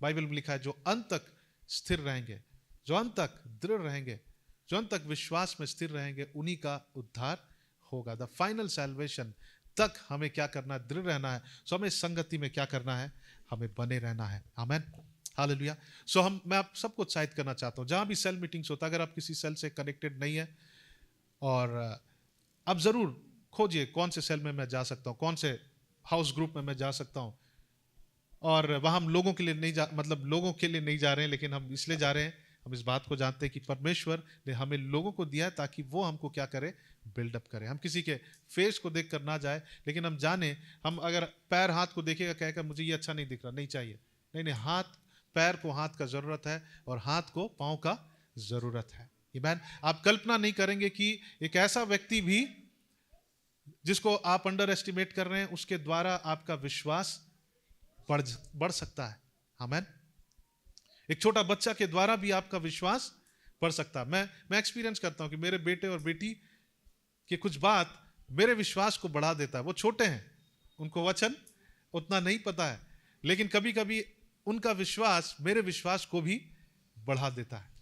बाइबल में लिखा है जो अंत तक स्थिर रहेंगे, जो अंत तक दृढ़ रहेंगे, जो अंत तक विश्वास में स्थिर रहेंगे, उन्हीं का उद्धार होगा। द फाइनल सैल्वेशन तक हमें क्या करना है? दृढ़ रहना है। सो हमें संगति में क्या करना है? हमें बने रहना है। आमीन। हालेलुया। सो मैं आप सबको उत्साहित करना चाहता हूं, जहां भी सेल मीटिंग्स होता है, अगर आप किसी सेल से कनेक्टेड नहीं है, और आप जरूर खोजिए कौन से सेल में मैं जा सकता हूं, कौन से हाउस ग्रुप में मैं जा सकता हूं। और वहां हम लोगों के लिए नहीं जा रहे हैं, लेकिन हम इसलिए जा रहे हैं, हम इस बात को जानते हैं कि परमेश्वर ने हमें लोगों को दिया है ताकि वो हमको क्या करे? बिल्डअप करे। हम किसी के फेस को देखकर ना जाए, लेकिन हम जाने, हम अगर पैर हाथ को देखेगा, कहेगा मुझे ये अच्छा नहीं दिख रहा, नहीं चाहिए। नहीं, पैर को हाथ का जरूरत है और हाथ को पांव का जरूरत है। आमीन। आप कल्पना नहीं करेंगे कि एक ऐसा व्यक्ति भी जिसको आप अंडर एस्टिमेट कर रहे हैं, उसके द्वारा आपका विश्वास बढ़ सकता है। आमीन। एक छोटा बच्चा के द्वारा भी आपका विश्वास बढ़ सकता है। मैं एक्सपीरियंस करता हूं कि मेरे बेटे और बेटी की कुछ बात मेरे विश्वास को बढ़ा देता है। वो छोटे हैं, उनको वचन उतना नहीं पता है, लेकिन कभी कभी उनका विश्वास मेरे विश्वास को भी बढ़ा देता है।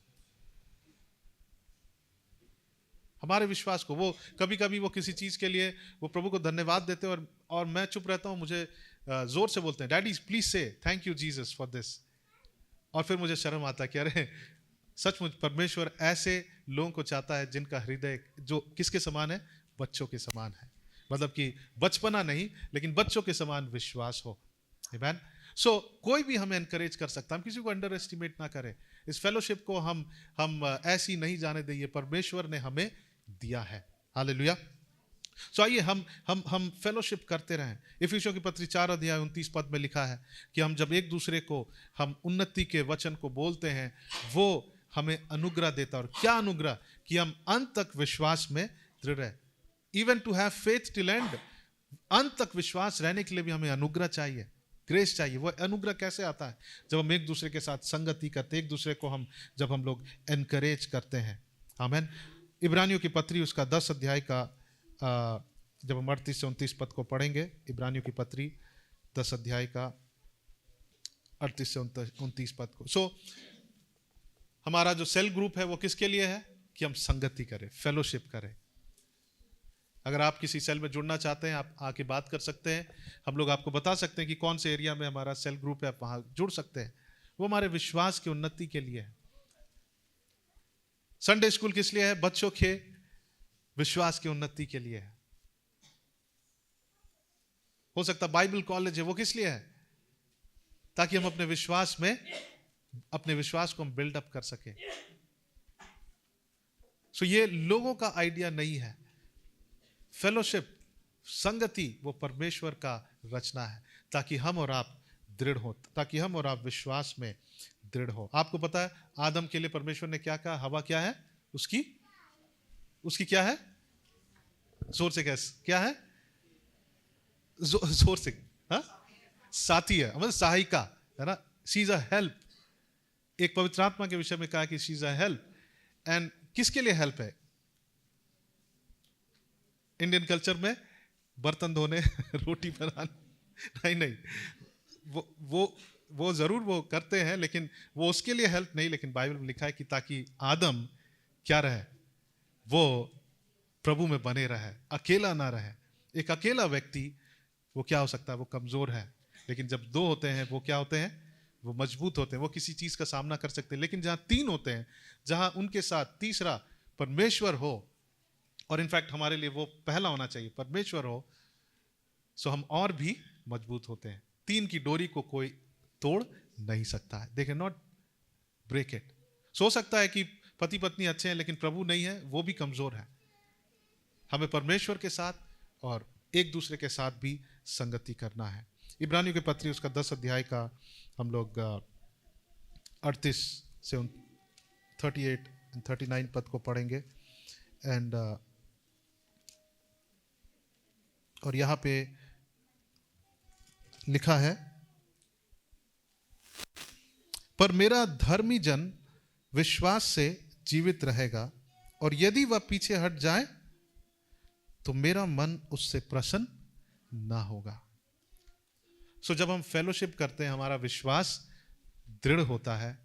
हमारे विश्वास को, वो कभी कभी वो किसी चीज के लिए वो प्रभु को धन्यवाद देते हैं, और मैं चुप रहता हूं, मुझे जोर से बोलते हैं, डैडी प्लीज से thank you Jesus for this. और फिर मुझे शर्म आता है कि अरे सचमुच परमेश्वर ऐसे लोगों को चाहता है जिनका हृदय जो किसके समान है? बच्चों के समान है। मतलब कि बचपना नहीं, लेकिन बच्चों के समान विश्वास हो। आमीन। सो कोई भी हमें एनकरेज कर सकता है, हम किसी को अंडर एस्टिमेट ना करें। इस फेलोशिप को हम ऐसी नहीं जाने दें, परमेश्वर ने हमें दिया है। हालेलुया। सो आइए हम फेलोशिप करते रहें। इफिसियों की पत्री 4 अध्याय 29 पद में लिखा है कि हम जब एक दूसरे को हम उन्नति के वचन को बोलते हैं, वो हमें अनुग्रह देता है। और क्या अनुग्रह? कि हम अंत तक विश्वास में दृढ़ रहे। Even to have faith till end, अंत तक विश्वास रहने के लिए भी हमें अनुग्रह चाहिए, ग्रेस चाहिए। वो अनुग्रह कैसे आता है? जब हम एक दूसरे के साथ संगति करते, एक दूसरे को जब हम लोग एनकरेज करते हैं। आमीन। इब्रानियों की पत्री उसका 10 अध्याय का जब हम 38 से 29 पद को पढ़ेंगे, इब्रानियों की पत्री 10 अध्याय का 38 से 29 पद को। सो हमारा जो सेल ग्रुप है वो किसके लिए है? कि हम संगति करें, फेलोशिप करें। अगर आप किसी सेल में जुड़ना चाहते हैं, आप आके बात कर सकते हैं। हम लोग आपको बता सकते हैं कि कौन से एरिया में हमारा सेल ग्रुप है, आप वहां जुड़ सकते हैं। वो हमारे विश्वास की उन्नति के लिए है। संडे स्कूल किस लिए है? बच्चों के विश्वास की उन्नति के लिए है। हो सकता है बाइबल कॉलेज है, वो किस लिए है? ताकि हम अपने विश्वास को हम बिल्डअप कर सके। सो ये लोगों का आइडिया नहीं है। फेलोशिप, संगति, वो परमेश्वर का रचना है, ताकि हम और आप दृढ़ हो, ताकि हम और आप विश्वास में दृढ़ हो। आपको पता है आदम के लिए परमेश्वर ने क्या कहा? हवा क्या है? उसकी क्या है? जोर से कैसे क्या है? जोर से, हाँ? साथी है, मतलब सहायिका है ना। She is a help. एक पवित्र आत्मा के विषय में कहा कि she is a help. And किसके लिए हेल्प है? इंडियन कल्चर में बर्तन धोने, रोटी बनाने, नहीं, वो जरूर वो करते हैं, लेकिन वो उसके लिए हेल्प नहीं। लेकिन बाइबल में लिखा है कि ताकि आदम क्या रहे? वो प्रभु में बने रहे, अकेला ना रहे। एक अकेला व्यक्ति वो क्या हो सकता है? वो कमजोर है। लेकिन जब दो होते हैं वो क्या होते हैं? वो मजबूत होते हैं, वो किसी चीज का सामना कर सकते हैं। लेकिन जहां तीन होते हैं, जहां उनके साथ तीसरा परमेश्वर हो, और इनफैक्ट हमारे लिए वो पहला होना चाहिए, परमेश्वर हो, सो हम और भी मजबूत होते हैं। तीन की डोरी को कोई तोड़ नहीं सकता है। They can not break it. So सकता है कि पति पत्नी अच्छे हैं लेकिन प्रभु नहीं है, वो भी कमजोर है। हमें परमेश्वर के साथ और एक दूसरे के साथ भी संगति करना है। इब्रानियों के पत्री उसका 10 अध्याय का हम लोग 38 से 38 39 पद को पढ़ेंगे। एंड और यहां पे लिखा है, पर मेरा धर्मी जन विश्वास से जीवित रहेगा, और यदि वह पीछे हट जाए तो मेरा मन उससे प्रसन्न ना होगा। सो जब हम फेलोशिप करते हैं, हमारा विश्वास दृढ़ होता है।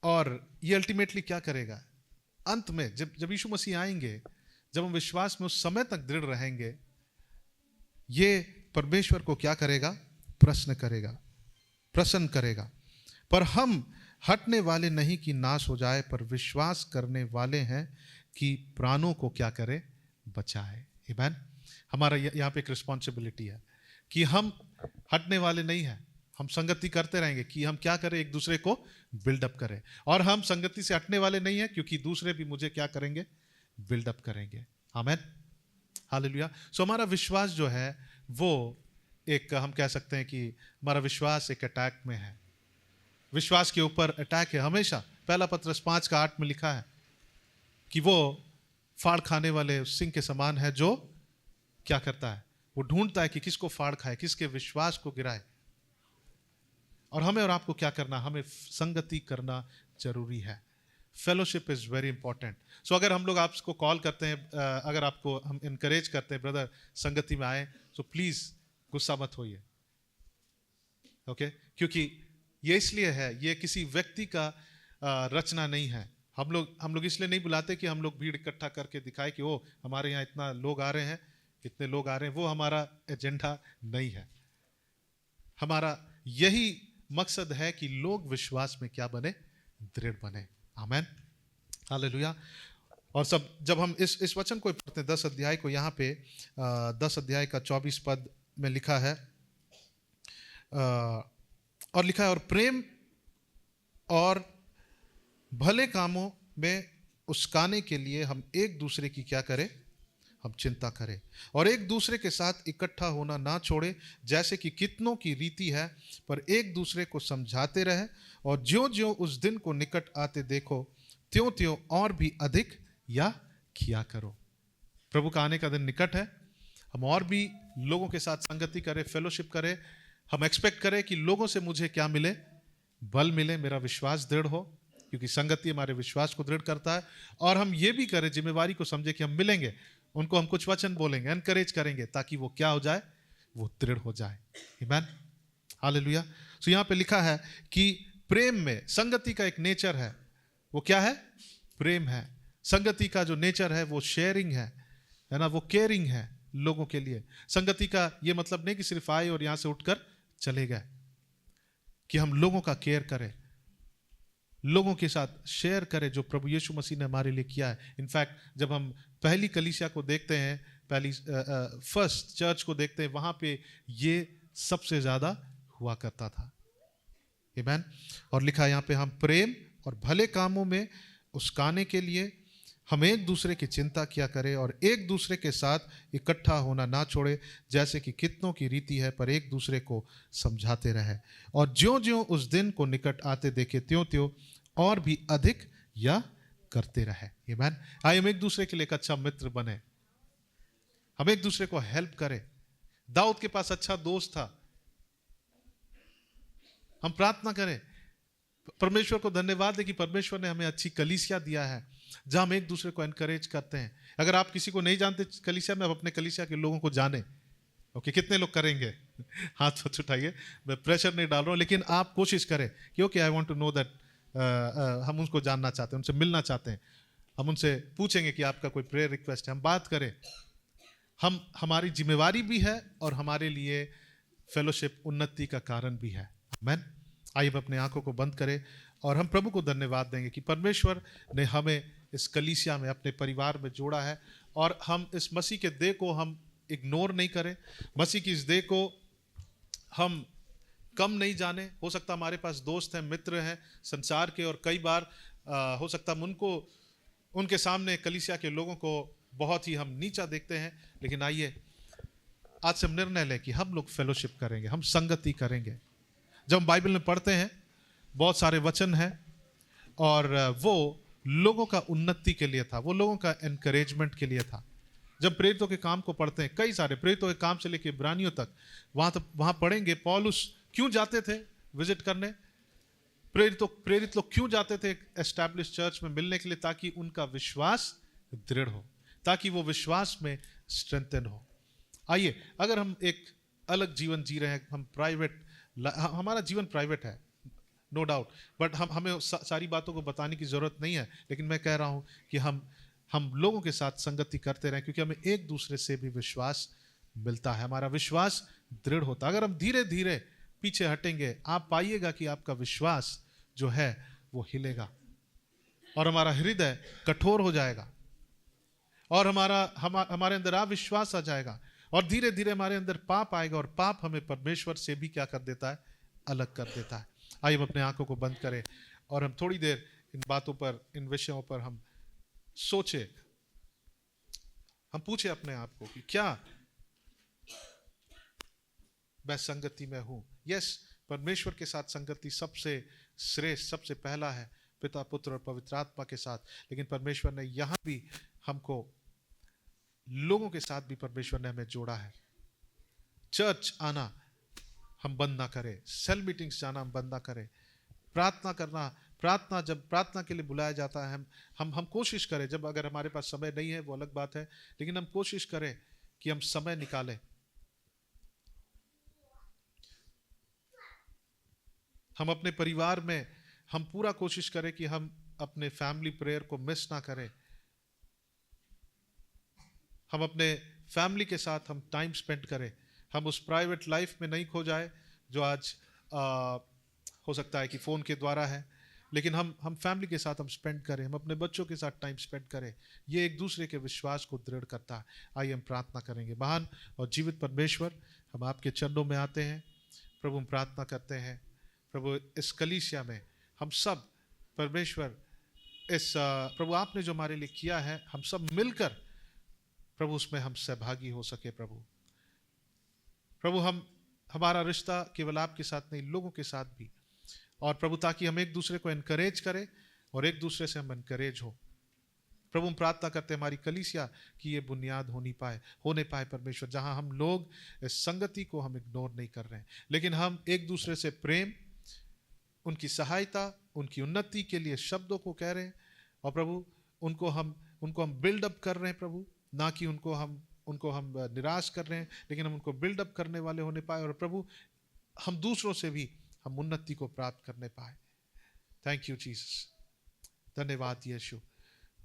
और ये अल्टीमेटली क्या करेगा? अंत में जब यीशु मसीह आएंगे, जब हम विश्वास में उस समय तक दृढ़ रहेंगे, ये परमेश्वर को क्या करेगा? प्रसन्न करेगा। पर हम हटने वाले नहीं कि नाश हो जाए, पर विश्वास करने वाले हैं कि प्राणों को क्या करे? बचाए। आमीन। हमारा यहाँ पे एक रिस्पॉन्सिबिलिटी है कि हम हटने वाले नहीं हैं। हम संगति करते रहेंगे कि हम क्या करें? एक दूसरे को बिल्डअप करें। और हम संगति से हटने वाले नहीं हैं, क्योंकि दूसरे भी मुझे क्या करेंगे? बिल्डअप करेंगे। आमीन, हालेलुया। सो हमारा विश्वास जो है वो एक, हम कह सकते हैं कि हमारा विश्वास एक अटैक में है। विश्वास के ऊपर अटैक है हमेशा। पहला पत्रस 5:8 में लिखा है कि वो फाड़ खाने वाले सिंह के समान है, जो क्या करता है? वो ढूंढता है कि किसको फाड़ खाए, किसके विश्वास को गिराए। और हमें और आपको क्या करना? हमें संगति करना जरूरी है। Fellowship is very important. So अगर हम लोग आपको कॉल करते हैं, अगर आपको हम इनकरेज करते हैं, ब्रदर संगति में आए, सो प्लीज गुस्सा मत होइए, ओके? क्योंकि ये इसलिए है, ये किसी व्यक्ति का रचना नहीं है। हम लोग इसलिए नहीं बुलाते कि हम लोग भीड़ इकट्ठा करके दिखाए कि ओ हमारे यहाँ इतना लोग आ रहे हैं, इतने लोग आ रहे हैं। वो हमारा एजेंडा नहीं है। हमारा यही मकसद है कि लोग विश्वास में क्या बने? दृढ़ बने। आमीन, हालेलुया। और जब हम इस वचन को पढ़ते हैं, 10 अध्याय को, यहाँ पे 10 अध्याय का 24 पद में लिखा है, और लिखा है, और प्रेम और भले कामों में उस्काने के लिए हम एक दूसरे की क्या करें? हम चिंता करें, और एक दूसरे के साथ इकट्ठा होना ना छोड़े, जैसे कि कितनों की रीति है, पर एक दूसरे को समझाते रहे, और ज्यों-ज्यों उस दिन को निकट आते देखो, त्यों-त्यों और भी अधिक या किया करो। प्रभु का आने का दिन निकट है। हम और भी लोगों के साथ संगति करें, फेलोशिप करें। हम एक्सपेक्ट करें कि लोगों से मुझे क्या मिले? बल मिले, मेरा विश्वास दृढ़ हो, क्योंकि संगति हमारे विश्वास को दृढ़ करता है। और हम ये भी करें, जिम्मेवारी को समझे कि हम मिलेंगे, उनको हम कुछ वचन बोलेंगे, एनकरेज करेंगे, ताकि वो क्या हो जाए? वो दृढ़ हो जाए। आमीन, हालेलुया। सो यहाँ पे लिखा है कि प्रेम में, संगति का एक नेचर है, वो क्या है? प्रेम है। संगति का जो नेचर है वो शेयरिंग है, है ना, वो केयरिंग है लोगों के लिए। संगति का ये मतलब नहीं कि सिर्फ आए और यहां से उठकर चले गए, कि हम लोगों का केयर करें, लोगों के साथ शेयर करें जो प्रभु यीशु मसीह ने हमारे लिए किया है। इनफैक्ट जब हम पहली कलीसिया को देखते हैं, पहली फर्स्ट चर्च को देखते हैं, वहां पे ये सबसे ज्यादा हुआ करता था। आमीन। और लिखा यहाँ पे, हम प्रेम और भले कामों में उस्काने के लिए हम एक दूसरे की चिंता किया करें और एक दूसरे के साथ इकट्ठा होना ना छोड़े, जैसे कि कितनों की रीति है, पर एक दूसरे को समझाते रहे, और ज्यों ज्यों उस दिन को निकट आते देखे त्यों त्यों और भी अधिक या करते रहे। आमीन। आइए हम एक दूसरे के लिए एक अच्छा मित्र बने, हम एक दूसरे को हेल्प करें। दाऊद के पास अच्छा दोस्त था। हम प्रार्थना करें, परमेश्वर को धन्यवाद है कि परमेश्वर ने हमें अच्छी कलीसिया दिया है जहां हम एक दूसरे को एनकरेज करते हैं। अगर आप किसी को नहीं जानते कलीसिया में, आप अपने कलीसिया के लोगों को जाने। ओके, कितने लोग करेंगे? हाथ मत उठाइए, मैं प्रेशर नहीं डाल रहा हूं, लेकिन आप कोशिश करें कि okay, I want to know that, हम उनको जानना चाहते हैं, उनसे मिलना चाहते हैं। हम उनसे पूछेंगे कि आपका कोई प्रेयर रिक्वेस्ट है, हम बात करें। हमारी जिम्मेवारी भी है और हमारे लिए फेलोशिप उन्नति का कारण भी है। आमीन। आइए अपने आंखों को बंद करें और हम प्रभु को धन्यवाद देंगे कि परमेश्वर ने हमें इस कलीसिया में अपने परिवार में जोड़ा है, और हम इस मसीह के देह को हम इग्नोर नहीं करें, मसीह की इस देह को हम कम नहीं जाने। हो सकता हमारे पास दोस्त हैं, मित्र हैं संसार के, और कई बार हो सकता हम उनके सामने कलीसिया के लोगों को बहुत ही हम नीचा देखते हैं, लेकिन आइए आज से हम निर्णय लें कि हम लोग फेलोशिप करेंगे, हम संगति करेंगे। जब हम बाइबल में पढ़ते हैं, बहुत सारे वचन हैं, और वो लोगों का उन्नति के लिए था, वो लोगों का एनकरेजमेंट के लिए था। जब प्रेरितों के काम को पढ़ते हैं, कई सारे प्रेरितों के काम से लेकर इब्रानियों तक, वहां पढ़ेंगे पौलुस क्यों जाते थे विजिट करने, प्रेरित लोग क्यों जाते थे एस्टैब्लिश चर्च में मिलने के लिए, ताकि उनका विश्वास दृढ़ हो, ताकि वो विश्वास में स्ट्रेंथन हो। आइए, अगर हम एक अलग जीवन जी रहे हैं, हम प्राइवेट, हमारा जीवन प्राइवेट है, नो डाउट, बट हमें सारी बातों को बताने की जरूरत नहीं है, लेकिन मैं कह रहा हूं कि हम लोगों के साथ संगति करते रहें, क्योंकि हमें एक दूसरे से भी विश्वास मिलता है, हमारा विश्वास दृढ़ होता है। अगर हम धीरे धीरे पीछे हटेंगे, आप पाइएगा कि आपका विश्वास जो है वो हिलेगा, और हमारा हृदय कठोर हो जाएगा, और हमारे अंदर अविश्वास आ जाएगा, और धीरे धीरे हमारे अंदर पाप आएगा, और पाप हमें परमेश्वर से भी क्या कर देता है? अलग कर देता है। आइए हम अपने आंखों को बंद करें और हम थोड़ी देर इन बातों पर, इन विषयों पर हम सोचे, हम पूछे अपने आप को कि क्या मैं संगति में हूं? यस, परमेश्वर के साथ संगति सबसे श्रेष्ठ, सबसे पहला है, पिता, पुत्र और पवित्र आत्मा के साथ, लेकिन परमेश्वर ने यहां भी हमको लोगों के साथ भी परमेश्वर ने हमें जोड़ा है। चर्च आना हम बंद ना करें, सेल मीटिंग्स जाना हम बंद ना करें, प्रार्थना करना, जब प्रार्थना के लिए बुलाया जाता है, हम कोशिश करें, जब अगर हमारे पास समय नहीं है वो अलग बात है, लेकिन हम कोशिश करें कि हम समय निकालें। हम अपने परिवार में हम पूरा कोशिश करें कि हम अपने फैमिली प्रेयर को मिस ना करें, हम अपने फैमिली के साथ हम टाइम स्पेंड करें, हम उस प्राइवेट लाइफ में नहीं खो जाए जो आज हो सकता है कि फ़ोन के द्वारा है, लेकिन हम फैमिली के साथ हम स्पेंड करें, हम अपने बच्चों के साथ टाइम स्पेंड करें। ये एक दूसरे के विश्वास को दृढ़ करता है। आइए हम प्रार्थना करेंगे। महान और जीवित परमेश्वर, हम आपके चरणों में आते हैं प्रभु, हम प्रार्थना करते हैं प्रभु, इस कलीसिया में हम सब परमेश्वर, इस प्रभु आपने जो हमारे लिए किया है, हम सब मिलकर प्रभु उसमें हम सहभागी हो सके। प्रभु हमारा रिश्ता केवल आपके साथ नहीं, लोगों के साथ भी, और प्रभु ताकि हम एक दूसरे को एनकरेज करें और एक दूसरे से हम एनकरेज हो। प्रभु हम प्रार्थना करते हैं हमारी कलीसिया की ये बुनियाद होने पाए परमेश्वर, जहां हम लोग इस संगति को हम इग्नोर नहीं कर रहे हैं, लेकिन हम एक दूसरे से प्रेम, उनकी सहायता, उनकी उन्नति के लिए शब्दों को कह रहे हैं, और प्रभु उनको हम बिल्डअप कर रहे हैं प्रभु, ना कि उनको हम निराश कर रहे हैं, लेकिन हम उनको बिल्डअप करने वाले होने पाए, और प्रभु हम दूसरों से भी हम उन्नति को प्राप्त करने पाए। थैंक यू जीसस, धन्यवाद यीशु।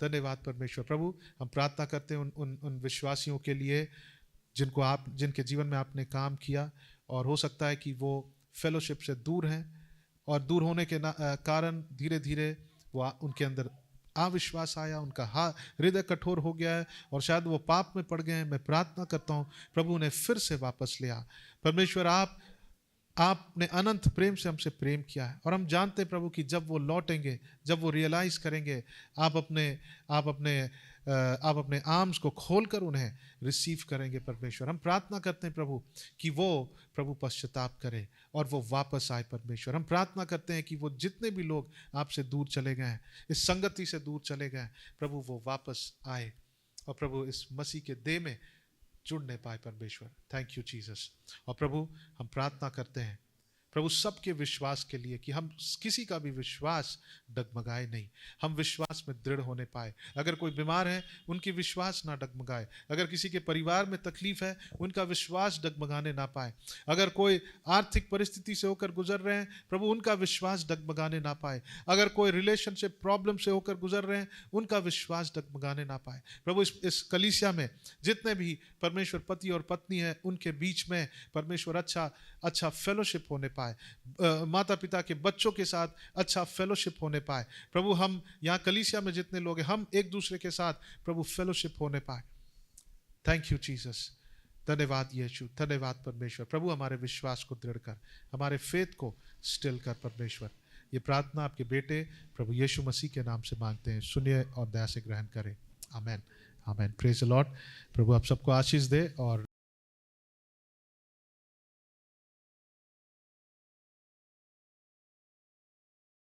धन्यवाद परमेश्वर। प्रभु हम प्रार्थना करते हैं उन उन उन विश्वासियों के लिए जिनके जीवन में आपने काम किया, और हो सकता है कि वो फेलोशिप से दूर हैं, और दूर होने के कारण धीरे धीरे वो उनके अंदर अविश्वास आया, उनका हृदय कठोर हो गया है और शायद वो पाप में पड़ गए हैं। मैं प्रार्थना करता हूँ प्रभु उन्हें फिर से वापस ले आ। परमेश्वर आपने अनंत प्रेम से हमसे प्रेम किया है, और हम जानते हैं प्रभु कि जब वो लौटेंगे, जब वो रियलाइज करेंगे, आप अपने आर्म्स को खोलकर उन्हें रिसीव करेंगे। परमेश्वर हम प्रार्थना करते हैं प्रभु कि वो प्रभु पश्चाताप करे और वो वापस आए। परमेश्वर हम प्रार्थना करते हैं कि वो जितने भी लोग आपसे दूर चले गए हैं, इस संगति से दूर चले गए हैं, प्रभु वो वापस आए और प्रभु इस मसीह के देह में जुड़ने पाए। परमेश्वर थैंक यू जीसस। और प्रभु हम प्रार्थना करते हैं प्रभु सबके विश्वास के लिए कि हम किसी का भी विश्वास डगमगाए नहीं, हम विश्वास में दृढ़ होने पाए। अगर कोई बीमार है उनकी विश्वास ना डगमगाए, अगर किसी के परिवार में तकलीफ है उनका विश्वास डगमगाने ना पाए, अगर कोई आर्थिक परिस्थिति से होकर गुजर रहे हैं प्रभु उनका विश्वास डगमगाने ना पाए, अगर कोई रिलेशनशिप प्रॉब्लम से होकर गुजर रहे हैं उनका विश्वास डगमगाने ना पाए। प्रभु इस कलीसिया में जितने भी परमेश्वर पति और पत्नी है उनके बीच में परमेश्वर अच्छा फेलोशिप होने पाए, माता पिता के बच्चों के साथ अच्छा फेलोशिप होने पाए। प्रभु हम यहाँ कलीसिया में जितने लोग हैं हम एक दूसरे के साथ प्रभु फेलोशिप होने पाए। Thank you Jesus. धन्यवाद यीशु, धन्यवाद परमेश्वर। प्रभु हमारे विश्वास को दृढ़ कर, हमारे फेथ को स्टिल कर परमेश्वर। ये प्रार्थना आपके बेटे प्रभु यीशु मसीह के नाम से मांगते हैं, सुनिए और दया से ग्रहण करें। आमेन आमेन। Praise the Lord. प्रभु आप सबको आशीष दे और